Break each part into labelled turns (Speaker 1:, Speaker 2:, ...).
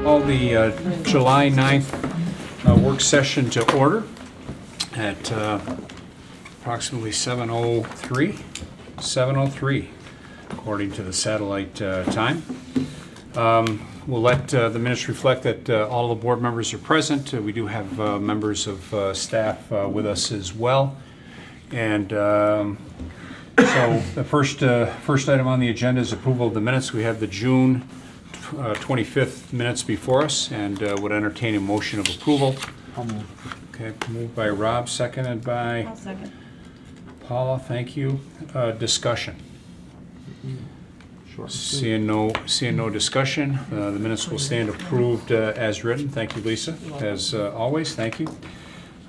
Speaker 1: Call the July 9th work session to order at approximately 7:03 according to the satellite time. We'll let the minutes reflect that all the board members are present. We do have members of staff with us as well. And so the first item on the agenda is approval of the minutes. We have the June 25th minutes before us, and would entertain a motion of approval.
Speaker 2: I'll move.
Speaker 1: Okay, moved by Rob, seconded by
Speaker 3: I'll second.
Speaker 1: Paula. Thank you. Discussion.
Speaker 2: Sure.
Speaker 1: Seeing no discussion, the minutes will stand approved as written. Thank you, Lisa, as always. Thank you.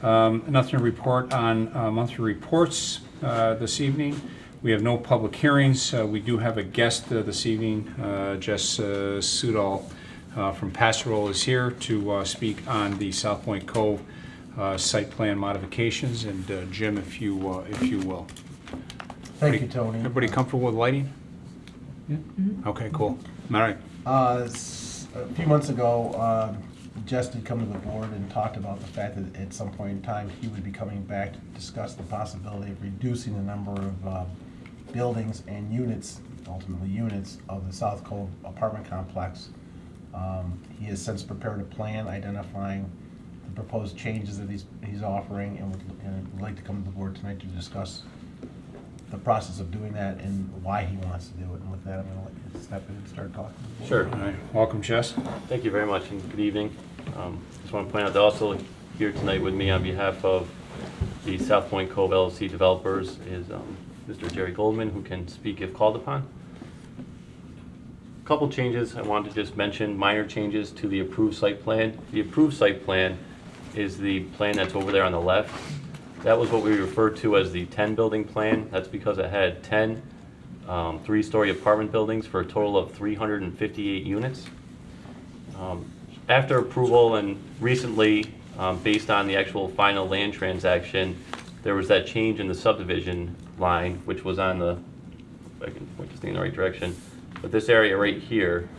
Speaker 1: Nothing to report on monthly reports this evening. We have no public hearings. We do have a guest this evening. Jess Sudol from Pastoral is here to speak on the South Point Cove site plan modifications. And Jim, if you will.
Speaker 4: Thank you, Tony.
Speaker 1: Everybody comfortable with lighting?
Speaker 2: Yeah.
Speaker 1: Okay, cool. All right.
Speaker 4: A few months ago, Jess did come to the board and talked about the fact that at some point in time, he would be coming back to discuss the possibility of reducing the number of buildings and units, ultimately units, of the South Cove apartment complex. He has since prepared a plan identifying the proposed changes that he's offering, and would like to come to the board tonight to discuss the process of doing that and why he wants to do it. And with that, I'm going to let you step in and start talking to the board.
Speaker 5: Sure.
Speaker 1: All right. Welcome, Jess.
Speaker 5: Thank you very much and good evening. Just want to point out that also here tonight with me on behalf of the South Point Cove LLC developers is Mr. Jerry Goldman, who can speak if called upon. A couple changes I wanted to just mention, minor changes to the approved site plan. The approved site plan is the plan that's over there on the left. That was what we referred to as the 10 building plan. That's because it had 10 three-story apartment buildings for a total of 358 units. After approval and recently, based on the actual final land transaction, there was that change in the subdivision line, which was on the, if I can point this thing in the right direction, but this area right here,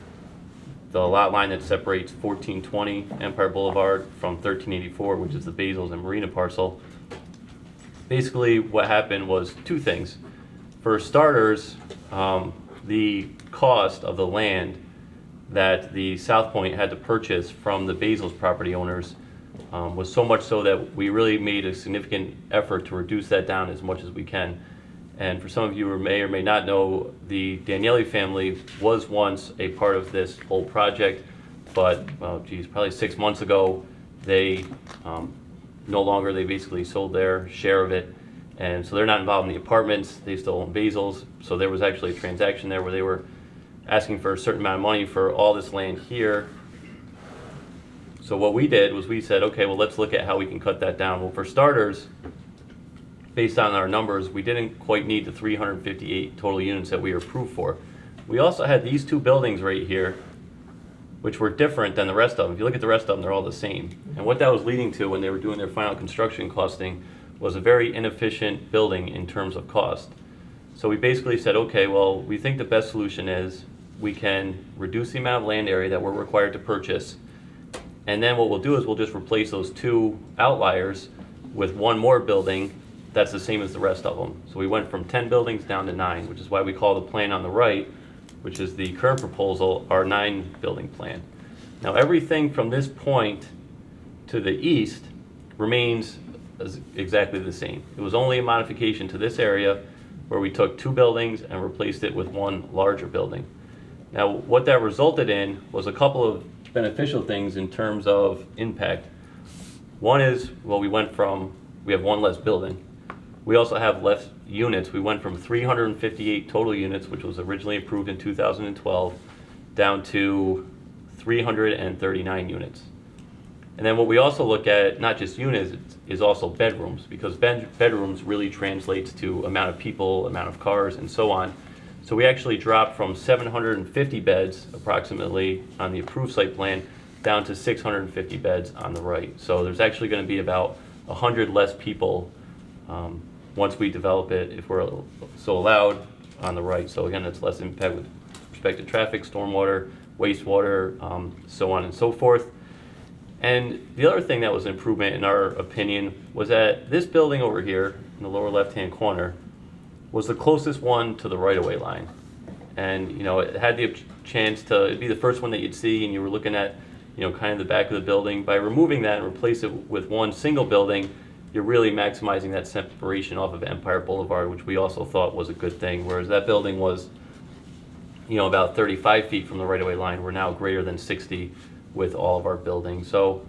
Speaker 5: the lot line that separates 1420 Empire Boulevard from 1384, which is the Basils and Marina parcel. Basically, what happened was two things. For starters, the cost of the land that the South Point had to purchase from the Basils property owners was so much so that we really made a significant effort to reduce that down as much as we can. And for some of you who may or may not know, the Daniele family was once a part of this whole project, but, well, geez, probably 6 months ago, they no longer, they basically sold their share of it. And so they're not involved in the apartments, they still own Basils. So there was actually a transaction there where they were asking for a certain amount of money for all this land here. So what we did was we said, okay, well, let's look at how we can cut that down. Well, for starters, based on our numbers, we didn't quite need the 358 total units that we were approved for. We also had these two buildings right here, which were different than the rest of them. If you look at the rest of them, they're all the same. And what that was leading to when they were doing their final construction costing was a very inefficient building in terms of cost. So we basically said, okay, well, we think the best solution is we can reduce the amount of land area that we're required to purchase. And then what we'll do is we'll just replace those two outliers with one more building that's the same as the rest of them. So we went from 10 buildings down to 9, which is why we call the plan on the right, which is the current proposal, our 9 building plan. Now everything from this point to the east remains exactly the same. It was only a modification to this area where we took 2 buildings and replaced it with one larger building. Now what that resulted in was a couple of beneficial things in terms of impact. One is, well, we have one less building. We also have less units. We went from 358 total units, which was originally approved in 2012, down to 339 units. And then what we also look at, not just units, is also bedrooms, because bedrooms really translates to amount of people, amount of cars, and so on. So we actually dropped from 750 beds approximately on the approved site plan down to 650 beds on the right. So there's actually going to be about 100 less people once we develop it, if we're so allowed, on the right. So again, that's less impact with respect to traffic, stormwater, wastewater, so on and so forth. And the other thing that was an improvement in our opinion was that this building over here in the lower left-hand corner was the closest one to the right-of-way line. And, you know, it had the chance to it'd be the first one that you'd see, and you were looking at, you know, kind of the back of the building. By removing that and replace it with one single building, you're really maximizing that separation off of Empire Boulevard, which we also thought was a good thing. Whereas that building was, you know, about 35 feet from the right-of-way line. We're now greater than 60 with all of our buildings. So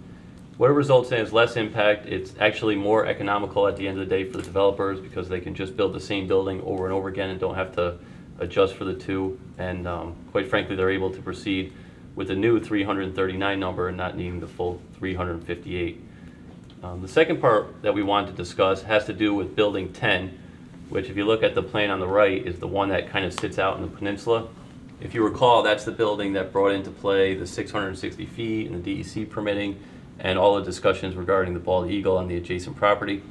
Speaker 5: what it results in is less impact. It's actually more economical at the end of the day for the developers because they can just build the same building over and over again and don't have to adjust for the two. And quite frankly, they're able to proceed with the new 339 number and not needing the full 358. The second part that we wanted to discuss has to do with Building 10, which if you look at the plan on the right is the one that kind of sits out in the peninsula. If you recall, that's the building that brought into play the 660 feet and the DEC permitting and all the discussions regarding the Bald Eagle on the adjacent property.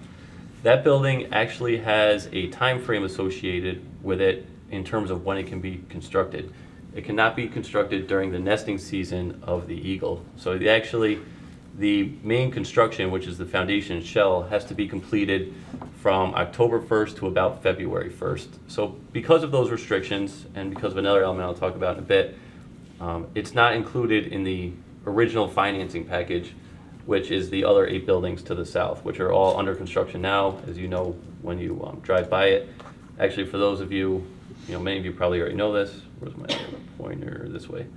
Speaker 5: That building actually has a time frame associated with it in terms of when it can be constructed. It cannot be constructed during the nesting season of the Eagle. So the main construction, which is the foundation and shell, has to be completed from October 1st to about February 1st. So because of those restrictions, and because of another element I'll talk about in a bit, it's not included in the original financing package, which is the other 8 buildings to the south, which are all under construction now, as you know when you drive by it. Actually, for those of you, many of you probably already know this. Where's my pointer? This way.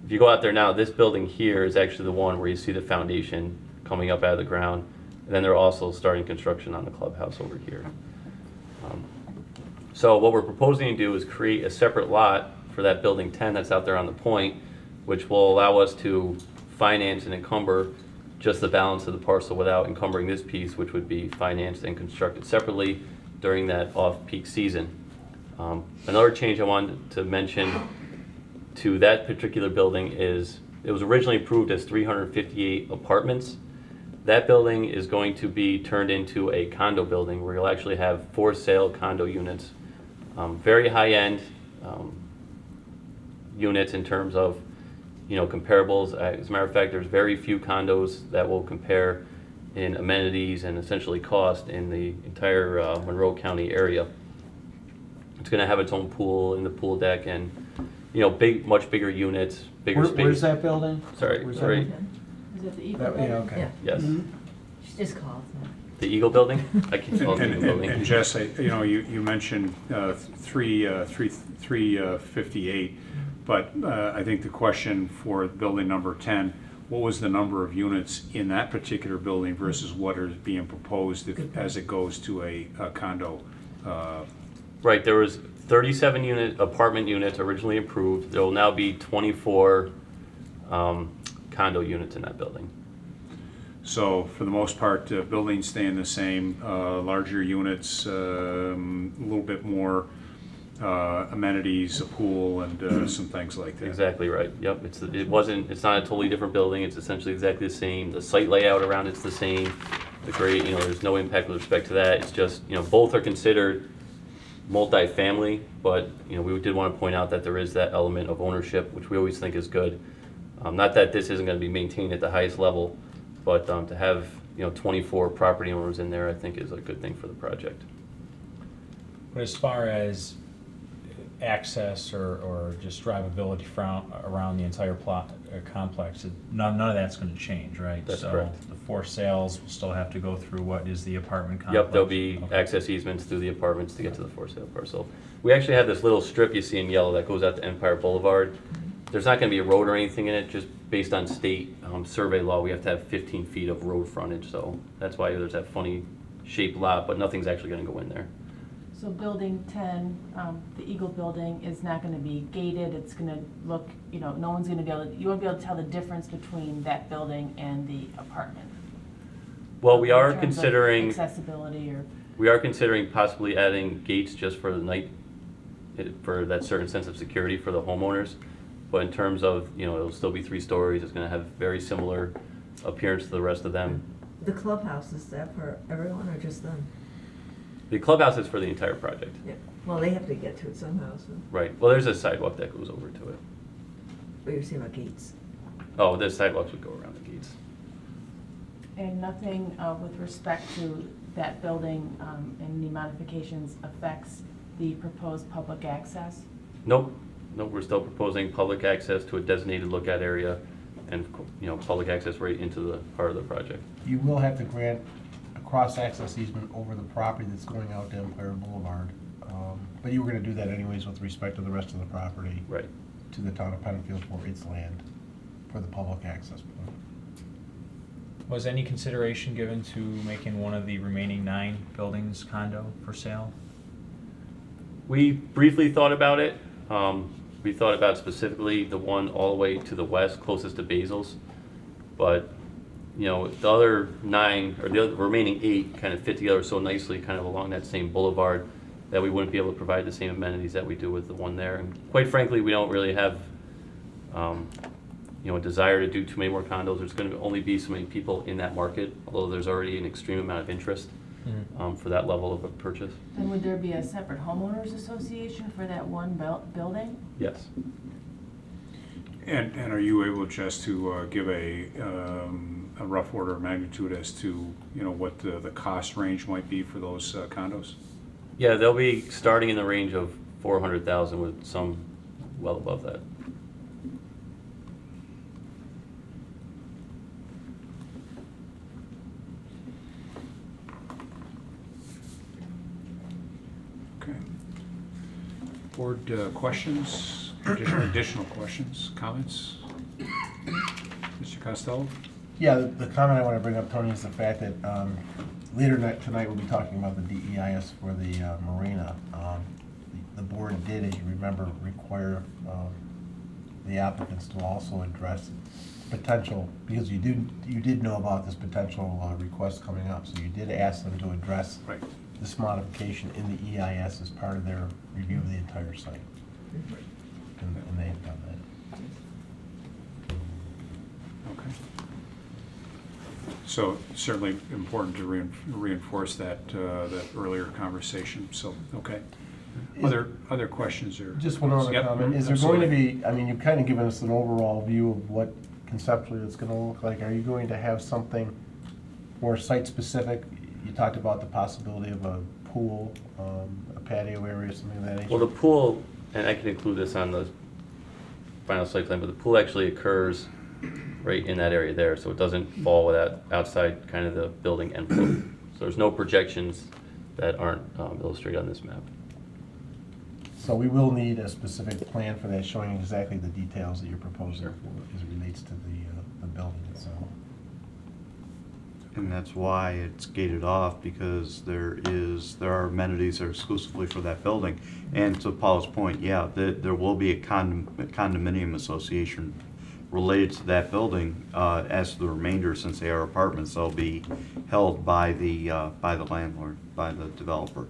Speaker 5: If you go out there now, this building here is actually the one where you see the foundation coming up out of the ground. And then they're also starting construction on the clubhouse over here. So what we're proposing to do is create a separate lot for that Building 10 that's out there on the point, which will allow us to finance and encumber just the balance of the parcel without encumbering this piece, which would be financed and constructed separately during that off-peak season. Another change I wanted to mention to that particular building is it was originally approved as 358 apartments. That building is going to be turned into a condo building where you'll actually have for sale condo units. Very high-end units in terms of comparables. As a matter of fact, there's very few condos that will compare in amenities and essentially cost in the entire Monroe County area. It's going to have its own pool in the pool deck and much bigger units, bigger space.
Speaker 4: Where's that building?
Speaker 5: Sorry,
Speaker 4: Where's
Speaker 5: sorry.
Speaker 2: Is it the Eagle
Speaker 4: Yeah,
Speaker 2: building?
Speaker 4: okay.
Speaker 5: Yes.
Speaker 2: She just called.
Speaker 5: The Eagle Building? I can't call it the Eagle Building.
Speaker 1: And Jess, you mentioned 358, but I think the question for building number 10, what was the number of units in that particular building versus what is being proposed as it goes to a condo?
Speaker 5: Right, there was 37 apartment units originally approved. There will now be 24 condo units in that building.
Speaker 1: So for the most part, buildings staying the same, larger units, a little bit more amenities, a pool, and some things like that.
Speaker 5: Exactly right. Yep. It's not a totally different building. It's essentially exactly the same. The site layout around it's the same. The grade, there's no impact with respect to that. It's just, both are considered multifamily, but we did want to point out that there is that element of ownership, which we always think is good. Not that this isn't going to be maintained at the highest level, but to have 24 property owners in there, I think is a good thing for the project.
Speaker 3: But as far as access or just drivability around the entire complex, none of that's going to change, right?
Speaker 5: That's
Speaker 3: so
Speaker 5: correct.
Speaker 3: The 4 sales will still have to go through what is the apartment complex?
Speaker 5: Yep, there'll be
Speaker 3: Okay.
Speaker 5: access easements through the apartments to get to the for sale parcel. We actually have this little strip you see in yellow that goes out to Empire Boulevard. There's not going to be a road or anything in it, just based on state survey law, we have to have 15 feet of road frontage, so that's why there's that funny shaped lot, but nothing's actually going to go in there.
Speaker 2: So building 10, the Eagle building is not gonna be gated, it's gonna look, no one's gonna you won't be able to tell the difference between that building and the apartment.
Speaker 5: Well, we are
Speaker 2: In terms of
Speaker 5: accessibility
Speaker 2: accessibility or,
Speaker 5: We are considering possibly adding gates just for the night, for that certain sense of security for the homeowners. But in terms of, it'll still be 3 stories, it's gonna have very similar appearance to the rest of them.
Speaker 6: The clubhouse, is that for everyone or just them?
Speaker 5: The clubhouse is for the entire project.
Speaker 6: Yeah. Well, they have to get to it somehow, so.
Speaker 5: Right, well, there's a sidewalk that goes over to it.
Speaker 6: What you're saying about gates?
Speaker 5: Oh, the sidewalks would go around the gates.
Speaker 2: And nothing with respect to that building, any modifications affects the proposed public access?
Speaker 5: Nope, nope, we're still proposing public access to a designated lookout area and, public access right into the part of the project.
Speaker 4: You will have to grant a cross-access easement over the property that's going out to Empire Boulevard. But you were gonna do that anyways with respect to the rest of the property
Speaker 5: Right.
Speaker 4: to the town of Penfield for its land, for the public access point.
Speaker 3: Was any consideration given to making one of the remaining 9 buildings condo for sale?
Speaker 5: We briefly thought about it. We thought about specifically the one all the way to the west, closest to Basil's. But, the other 9, or the other remaining 8 kind of fit together so nicely, kind of along that same boulevard, that we wouldn't be able to provide the same amenities that we do with the one there. And quite frankly, we don't really have, a desire to do too many more condos. There's going to only be so many people in that market, although there's already an extreme amount of interest for that level of a purchase.
Speaker 2: And would there be a separate homeowners association for that one building?
Speaker 5: Yes.
Speaker 1: And are you able just to give a rough order of magnitude as to, what the cost range might be for those condos?
Speaker 5: Yeah, they'll be starting in the range of 400,000 with some well above that.
Speaker 1: Okay. Board questions, additional questions, comments? Mr. Costello?
Speaker 4: Yeah, the comment I want to bring up, Tony, is the fact that later tonight we'll be talking about the DEIS for the marina. The board did, as you remember, require the applicants to also address potential, because you did know about this potential request coming up, so you did ask them to address
Speaker 1: Right.
Speaker 4: this modification in the EIS as part of their review of the entire site. And they have done that.
Speaker 1: Okay. So certainly important to reinforce that earlier conversation, so, okay. Other questions or?
Speaker 4: Just one other
Speaker 1: Yep,
Speaker 4: comment. Is there going to
Speaker 1: absolutely.
Speaker 4: be, I mean, you've kind of given us an overall view of what conceptually it's going to look like. Are you going to have something more site-specific? You talked about the possibility of a pool, a patio area, something of that nature.
Speaker 5: Well, the pool, and I can include this on the final site plan, but the pool actually occurs right in that area there, so it doesn't fall without outside kind of the building envelope. So there's no projections that aren't illustrated on this map.
Speaker 4: So we will need a specific plan for that, showing exactly the details that you're proposing
Speaker 5: Sure.
Speaker 4: for, as it relates to the building itself.
Speaker 7: And that's why it's gated off, because there are amenities that are exclusively for that building. And to Paul's point, yeah, there will be a condominium association related to that building. As to the remainder, since they are apartments, they'll be held by the landlord, by the developer.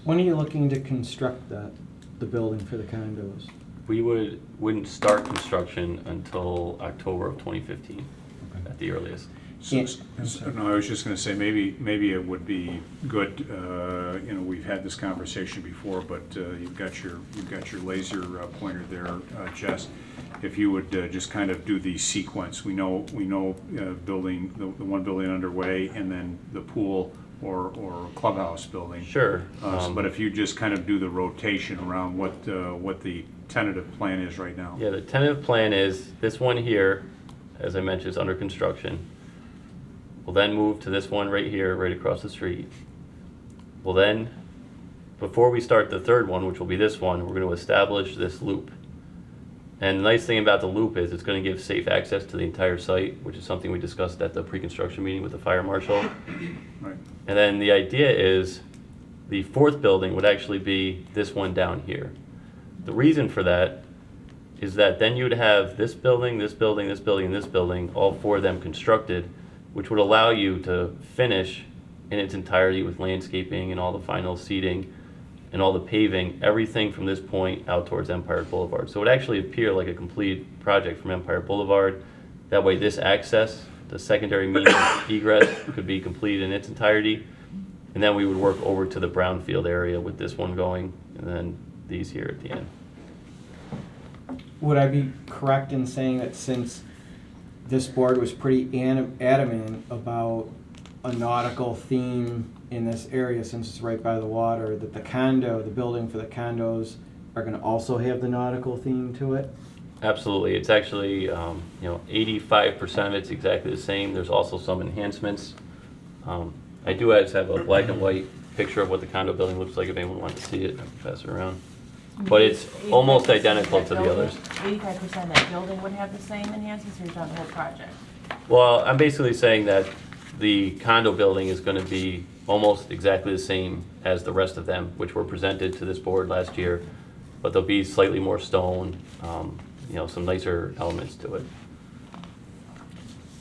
Speaker 8: When are you looking to construct the building for the condos?
Speaker 5: We wouldn't start construction until October of 2015 at the earliest.
Speaker 1: No, I was just gonna say, maybe it would be good, we've had this conversation before, but you've got your laser pointer there, Jess. If you would just kind of do the sequence. We know building, the one building underway, and then the pool or clubhouse building.
Speaker 5: Sure.
Speaker 1: But if you just kind of do the rotation around what the tentative plan is right now.
Speaker 5: Yeah, the tentative plan is this one here, as I mentioned, is under construction. We'll then move to this one right here, right across the street. We'll then, before we start the third one, which will be this one, we're going to establish this loop. And the nice thing about the loop is it's going to give safe access to the entire site, which is something we discussed at the pre-construction meeting with the fire marshal.
Speaker 1: Right.
Speaker 5: And then the idea is the fourth building would actually be this one down here. The reason for that is that then you'd have this building, this building, this building, and this building, all 4 of them constructed, which would allow you to finish in its entirety with landscaping and all the final seating and all the paving, everything from this point out towards Empire Boulevard. So it would actually appear like a complete project from Empire Boulevard. That way this access, the secondary means of egress, could be completed in its entirety. And then we would work over to the brownfield area with this one going, and then these here at the end.
Speaker 8: would I be correct in saying that since this board was pretty adamant about a nautical theme in this area, since it's right by the water, that the building for the condos are gonna also have the nautical theme to it?
Speaker 5: Absolutely. It's actually, 85% of it's exactly the same. There's also some enhancements. I do have a black and white picture of what the condo building looks like if anyone wants to see it. I can pass it around. But it's almost identical to the others.
Speaker 2: 85% of that building would have the same enhancements, or you're talking the whole project?
Speaker 5: Well, I'm basically saying that the condo building is going to be almost exactly the same as the rest of them, which were presented to this board last year, but there'll be slightly more stone, some nicer elements to it.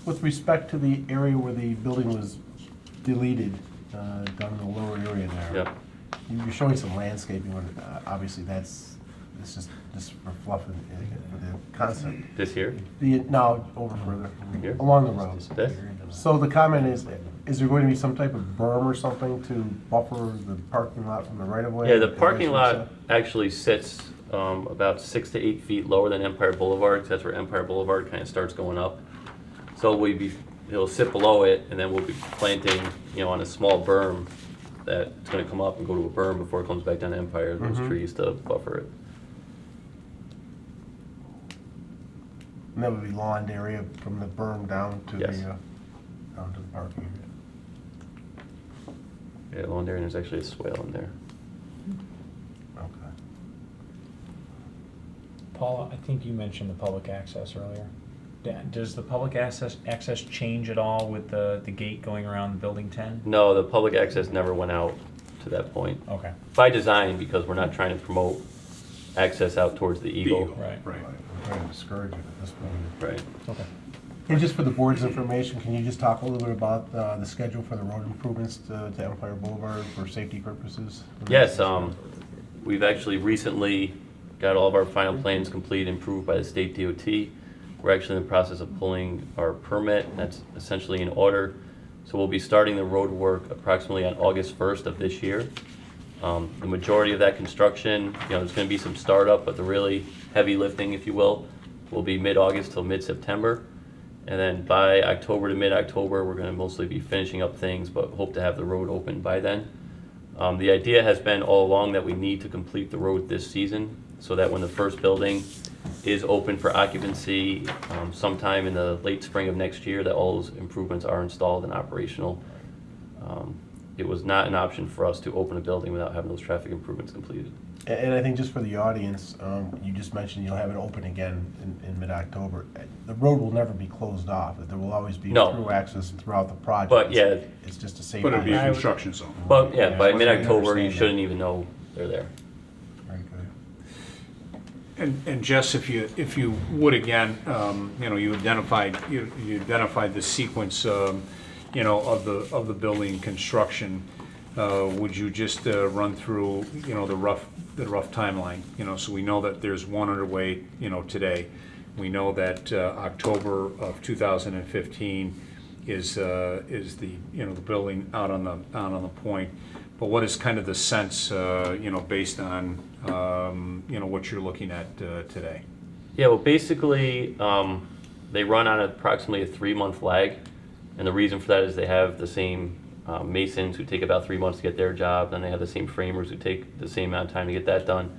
Speaker 4: With respect to the area where the building was deleted, down in the lower area there.
Speaker 5: Yep.
Speaker 4: You're showing some landscaping, obviously it's just for fluff and for the concept.
Speaker 5: This here?
Speaker 4: No, over further,
Speaker 5: Here?
Speaker 4: along the road.
Speaker 5: This?
Speaker 4: So the comment is there going to be some type of berm or something to buffer the parking lot from the right of way?
Speaker 5: Yeah, the parking lot actually sits about 6 to 8 feet lower than Empire Boulevard, 'cause that's where Empire Boulevard kind of starts going up. So it'll sit below it, and then we'll be planting, on a small berm that's going to come up and go to a berm before it comes back down to Empire, those trees to buffer it.
Speaker 4: And that would be lawned area from the berm down to
Speaker 5: Yes.
Speaker 4: down to the parking area.
Speaker 5: Yeah, along there, and there's actually a swale in there.
Speaker 4: Okay.
Speaker 3: Paula, I think you mentioned the public access earlier. Does the public access change at all with the gate going around building 10?
Speaker 5: No, the public access never went out to that point.
Speaker 3: Okay,
Speaker 5: By design, because we're not trying to promote access out towards the Eagle.
Speaker 3: right.
Speaker 4: We're trying to discourage it at this point.
Speaker 5: Right.
Speaker 3: Okay.
Speaker 4: And just for the board's information, can you just talk a little bit about the schedule for the road improvements to Empire Boulevard for safety purposes?
Speaker 5: Yes, we've actually recently got all of our final plans complete and approved by the state DOT. We're actually in the process of pulling our permit, and that's essentially in order. So we'll be starting the road work approximately on August 1st of this year. The majority of that construction, there's going to be some startup, but the really heavy lifting, if you will be mid-August till mid-September. And then by October to mid-October, we're going to mostly be finishing up things, but hope to have the road open by then. The idea has been all along that we need to complete the road this season, so that when the first building is open for occupancy sometime in the late spring of next year, that all those improvements are installed and operational. It was not an option for us to open a building without having those traffic improvements completed.
Speaker 4: And I think just for the audience, you just mentioned you'll have it open again in mid-October. The road will never be closed off. There will always be
Speaker 5: No.
Speaker 4: through access throughout the project.
Speaker 5: But, yeah.
Speaker 4: It's just a safety.
Speaker 1: But it'd be a
Speaker 3: I would-
Speaker 1: construction zone.
Speaker 5: But yeah, by
Speaker 4: Yeah, I
Speaker 5: mid-October, you
Speaker 4: understand that.
Speaker 5: shouldn't even know they're there.
Speaker 4: Very good.
Speaker 1: And Jess, if you would again, you identified the sequence, of the building construction. Would you just run through, the rough timeline? So we know that there's one underway, today. We know that October of 2015 is the the building out on the point. But what is kind of the sense, based on what you're looking at today?
Speaker 5: Yeah, well, basically, they run on approximately a 3-month lag, and the reason for that is they have the same masons who take about 3 months to get their job, then they have the same framers who take the same amount of time to get that done.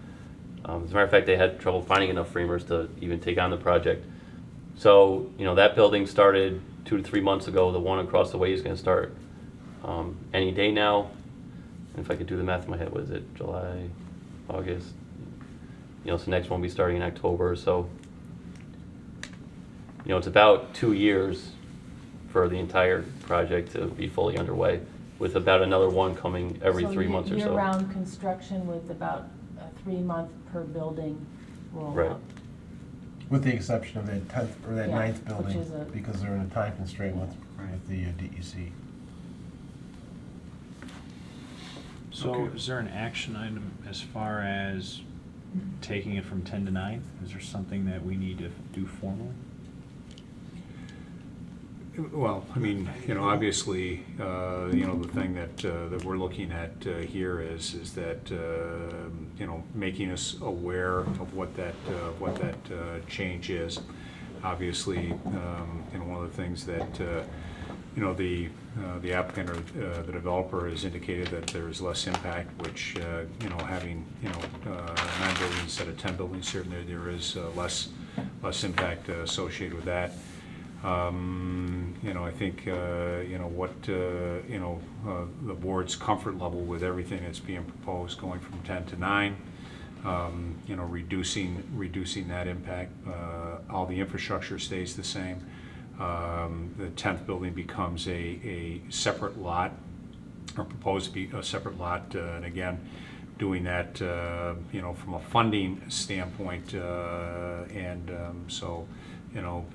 Speaker 5: As a matter of fact, they had trouble finding enough framers to even take on the project. So, that building started 2 to 3 months ago. The one across the way is going to start any day now. And if I could do the math in my head, what is it, July, August? So the next one will be starting in October. So, it's about 2 years for the entire project to be fully underway, with about another one coming every 3 months or so.
Speaker 2: Year-round construction with about a 3-month per building rollout.
Speaker 5: Right.
Speaker 4: With the exception of that 10th or that
Speaker 2: Yeah,
Speaker 4: 9th
Speaker 2: which
Speaker 4: building,
Speaker 2: is a-
Speaker 4: because they're in a time constraint with the DEC.
Speaker 3: So
Speaker 1: Okay.
Speaker 3: is there an action item as far as taking it from 10 to 9? Is there something that we need to do formally?
Speaker 1: Well, I mean, obviously, the thing that we're looking at here is that, making us aware of what that change is. Obviously, one of the things that, the applicant or the developer has indicated that there's less impact, which, having, 9 buildings instead of 10 buildings, certainly there is less impact associated with that. I think, what, the board's comfort level with everything that's being proposed, going from 10 to 9, reducing that impact. All the infrastructure stays the same. The 10th building becomes a separate lot, or proposed to be a separate lot, and again, doing that, from a funding standpoint, so,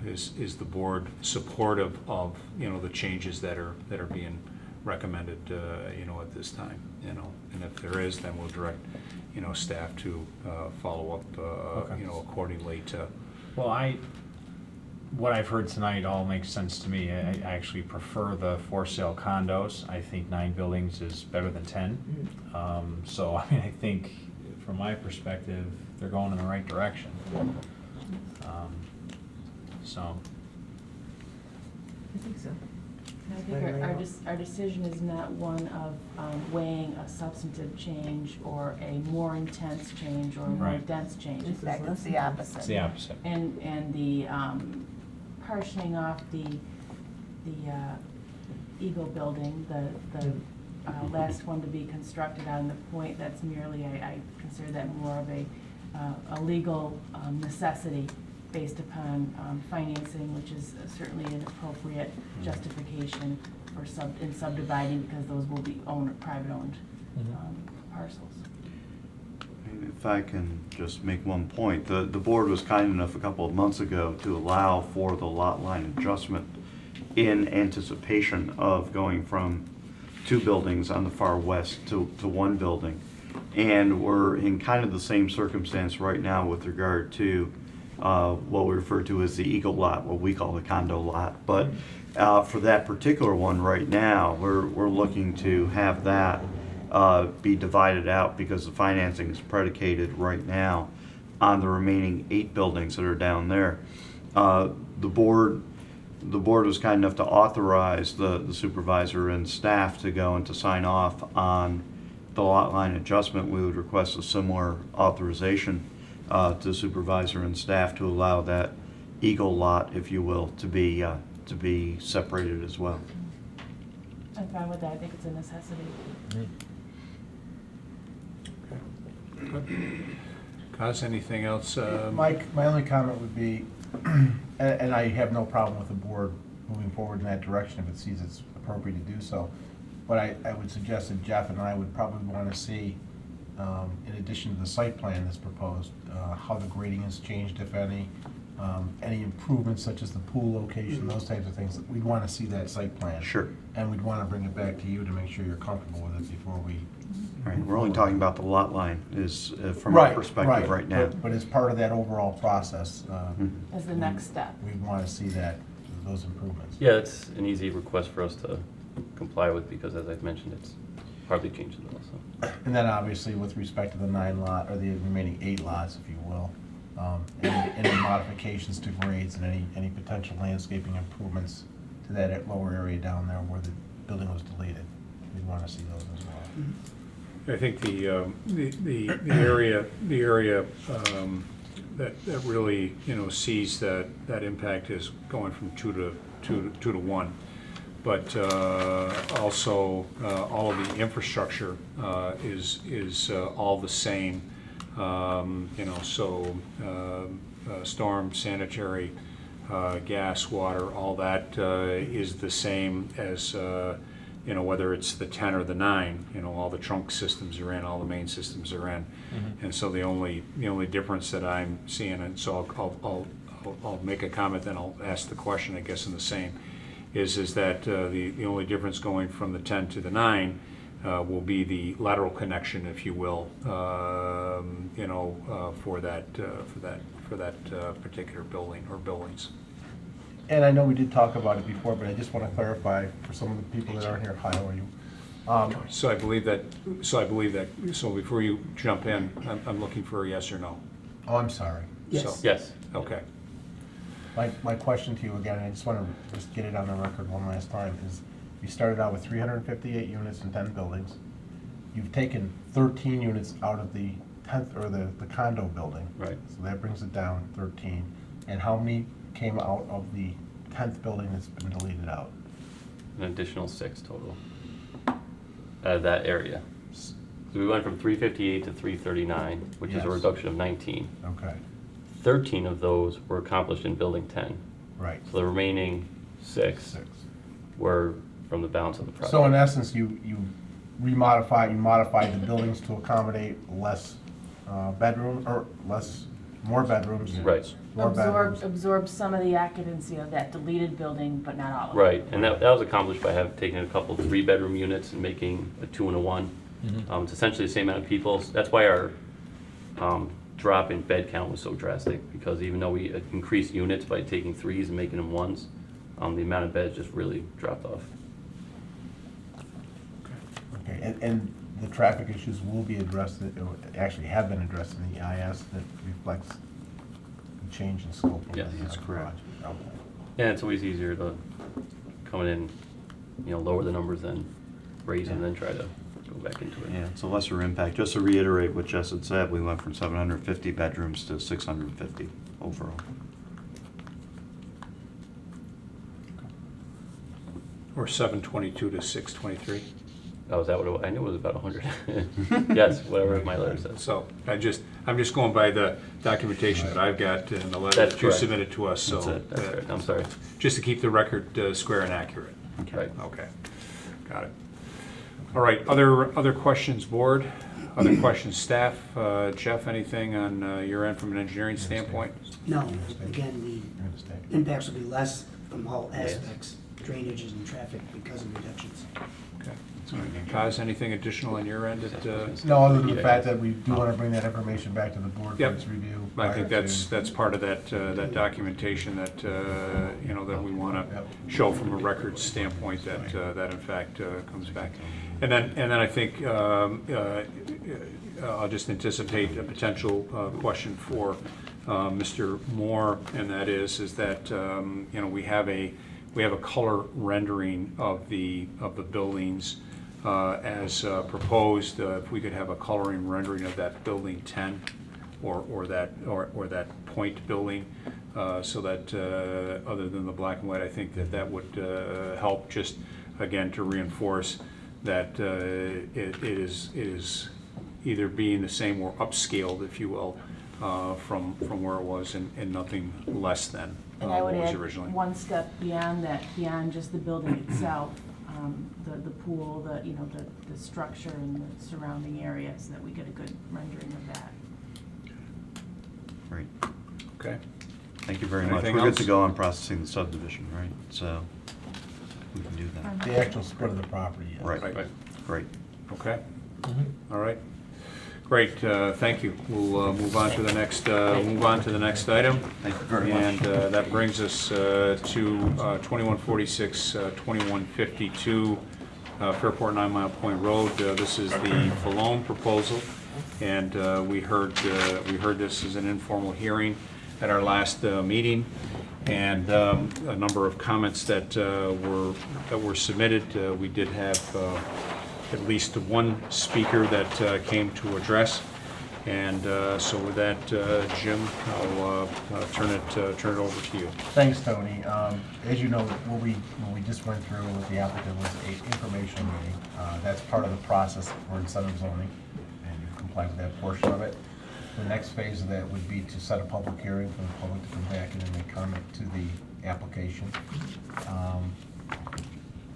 Speaker 1: is the board supportive of, the changes that are being recommended, at this time, and if there is, then we'll direct, staff to follow up,
Speaker 3: Okay.
Speaker 1: Accordingly to.
Speaker 3: Well, what I've heard tonight all makes sense to me. I actually prefer the for sale condos. I think 9 buildings is better than 10. So, I mean, I think from my perspective, they're going in the right direction. So,
Speaker 6: I think so.
Speaker 2: I think our decision is not one of weighing a substantive change or a more intense change or a more
Speaker 3: Right.
Speaker 2: dense change. In
Speaker 6: This is
Speaker 2: fact, it's
Speaker 6: less
Speaker 2: the
Speaker 6: intense.
Speaker 2: opposite.
Speaker 3: it's the opposite.
Speaker 2: And the partitioning off the Eagle building, the last one to be constructed on the point, that's merely, I consider that more of a legal necessity based upon financing, which is certainly an appropriate justification for subdividing, because those will be private owned parcels.
Speaker 7: If I can just make one point, the board was kind enough a couple of months ago to allow for the lot line adjustment in anticipation of going from 2 buildings on the far west to 1 building. And we're in kind of the same circumstance right now with regard to what we refer to as the Eagle lot, what we call the condo lot. But for that particular one right now, we're looking to have that be divided out, because the financing is predicated right now on the remaining 8 buildings that are down there. The board was kind enough to authorize the supervisor and staff to go and to sign off on the lot line adjustment. We would request a similar authorization to the supervisor and staff to allow that Eagle lot, if you will, to be separated as well.
Speaker 2: I'm fine with that. I think it's a necessity.
Speaker 1: Cos, anything else?
Speaker 4: My only comment would be, and I have no problem with the board moving forward in that direction if it sees it's appropriate to do so, but I would suggest that Jeff and I would probably want to see, in addition to the site plan that's proposed, how the grading has changed, if any improvements such as the pool location, those types of things. We'd want to see that site plan.
Speaker 7: Sure.
Speaker 4: And we'd want to bring it back to you to make sure you're comfortable with it before we.
Speaker 7: Right, we're only talking about the lot line is, from our perspective right now.
Speaker 4: But as part of that overall process,
Speaker 2: As the next step.
Speaker 4: we'd want to see those improvements.
Speaker 5: Yeah, it's an easy request for us to comply with, because as I've mentioned, it's hardly changed at all, so.
Speaker 4: And then obviously with respect to the 9 lot, or the remaining 8 lots, if you will, any modifications to grades and any potential landscaping improvements to that lower area down there where the building was deleted, we'd want to see those as well.
Speaker 1: I think the area that really, sees that impact is going from 2 to 1. But also, all of the infrastructure is all the same. So storm, sanitary, gas, water, all that is the same as, whether it's the 10 or the 9, all the trunk systems are in, all the main systems are in. And so the only difference that I'm seeing, and so I'll make a comment, then I'll ask the question, I guess, in the same, is that the only difference going from the 10 to the 9 will be the lateral connection, if you will, for that particular building or buildings.
Speaker 4: And I know we did talk about it before, but I just want to clarify for some of the people that aren't here, hi, how are you?
Speaker 1: So I believe that, so before you jump in, I'm looking for a yes or no.
Speaker 4: Oh, I'm sorry.
Speaker 1: So-
Speaker 5: Yes.
Speaker 1: Okay.
Speaker 4: My question to you again, and I just want to just get it on the record one last time, is you started out with 358 units and 10 buildings. You've taken 13 units out of the 10th, or the condo building.
Speaker 5: Right.
Speaker 4: So that brings it down 13. And how many came out of the 10th building that's been deleted out?
Speaker 5: An additional 6 total out of that area. So we went from 358 to 339, which is a
Speaker 4: Yes.
Speaker 5: reduction of 19.
Speaker 4: Okay,
Speaker 5: 13 of those were accomplished in building 10.
Speaker 4: right.
Speaker 5: So the remaining 6
Speaker 4: 6.
Speaker 5: were from the balance of the project.
Speaker 4: So in essence, you modified the buildings to accommodate less bedroom, or more bedrooms.
Speaker 5: Right.
Speaker 4: More bedrooms.
Speaker 2: Absorb some of the occupancy of that deleted building, but not all of it.
Speaker 5: Right, and that was accomplished by taking a couple 3-bedroom units and making a 2 and a 1. It's essentially the same amount of people. That's why our drop in bed count was so drastic, because even though we increased units by taking 3s and making them 1s, the amount of beds just really dropped off.
Speaker 4: Okay, and the traffic issues will be addressed, or actually have been addressed in the EIS that reflects the change in scope of the
Speaker 5: Yes, that's
Speaker 7: correct.
Speaker 4: project. Okay.
Speaker 5: And it's always easier to come in, lower the numbers than raise them, then try to go back into it.
Speaker 7: Yeah, it's a lesser impact. Just to reiterate what Jess had said, we went from 750 bedrooms to 650 overall.
Speaker 1: Or 722 to 623.
Speaker 5: Oh, is that what it was? I knew it was about 100. Yes, whatever my letter says.
Speaker 1: So I'm just going by the documentation that I've got and the letter
Speaker 5: That's
Speaker 1: that you
Speaker 5: correct.
Speaker 1: submitted to us, so.
Speaker 5: That's it, that's correct. I'm sorry.
Speaker 1: Just to keep the record square and accurate.
Speaker 5: Right.
Speaker 1: Okay, got it. All right, other questions, board? Other questions, staff? Jeff, anything on your end from an engineering standpoint?
Speaker 9: No, again,
Speaker 4: You
Speaker 9: the
Speaker 4: understand?
Speaker 9: impacts will be less from all aspects, drainages and traffic because of reductions.
Speaker 1: Okay. Kaz, anything additional on your end that,
Speaker 4: No, other than the fact that we do want to bring that information back to the board for
Speaker 1: Yep.
Speaker 4: its review.
Speaker 1: I think
Speaker 4: prior
Speaker 1: that's
Speaker 4: to-
Speaker 1: part of that documentation that, that we want to
Speaker 4: Yep.
Speaker 1: show from a records standpoint that in fact comes back. And then I think I'll just anticipate a potential question for Mr. Moore, and that is that, we have a color rendering of the buildings as proposed. If we could have a coloring rendering of that building 10 or that point building, so that other than the black and white, I think that would help, just again to reinforce that it is either being the same or upscaled, if you will, from where it was, and nothing less than
Speaker 2: And I would
Speaker 1: what was
Speaker 2: add
Speaker 1: originally.
Speaker 2: one step beyond that, beyond just the building itself, the pool, the structure and the surrounding areas, that we get a good rendering of that.
Speaker 7: Great.
Speaker 1: Okay.
Speaker 7: Thank you very much.
Speaker 1: Anything
Speaker 7: We're good
Speaker 1: else?
Speaker 7: to go on processing the subdivision, right? So we can do that.
Speaker 4: The actual split of the property, yes.
Speaker 7: Right.
Speaker 1: Right.
Speaker 7: Great.
Speaker 1: Okay. All right. Great. Thank you. We'll move on to the next. Move on to the next item.
Speaker 7: Thank you very much.
Speaker 1: And that brings us to 2146, 2152 Fairport 9 Mile Point Road. This is the Falone proposal, and we heard this as an informal hearing at our last meeting, and a number of comments that were submitted. We did have at least one speaker that came to address. And so with that, Jim, I'll turn it over to you.
Speaker 4: Thanks, Tony. As you know, what we just went through with the applicant was an informational meeting. That's part of the process for incentive zoning, and you comply with that portion of it. The next phase of that would be to set a public hearing for the public to come back and then make comment to the application.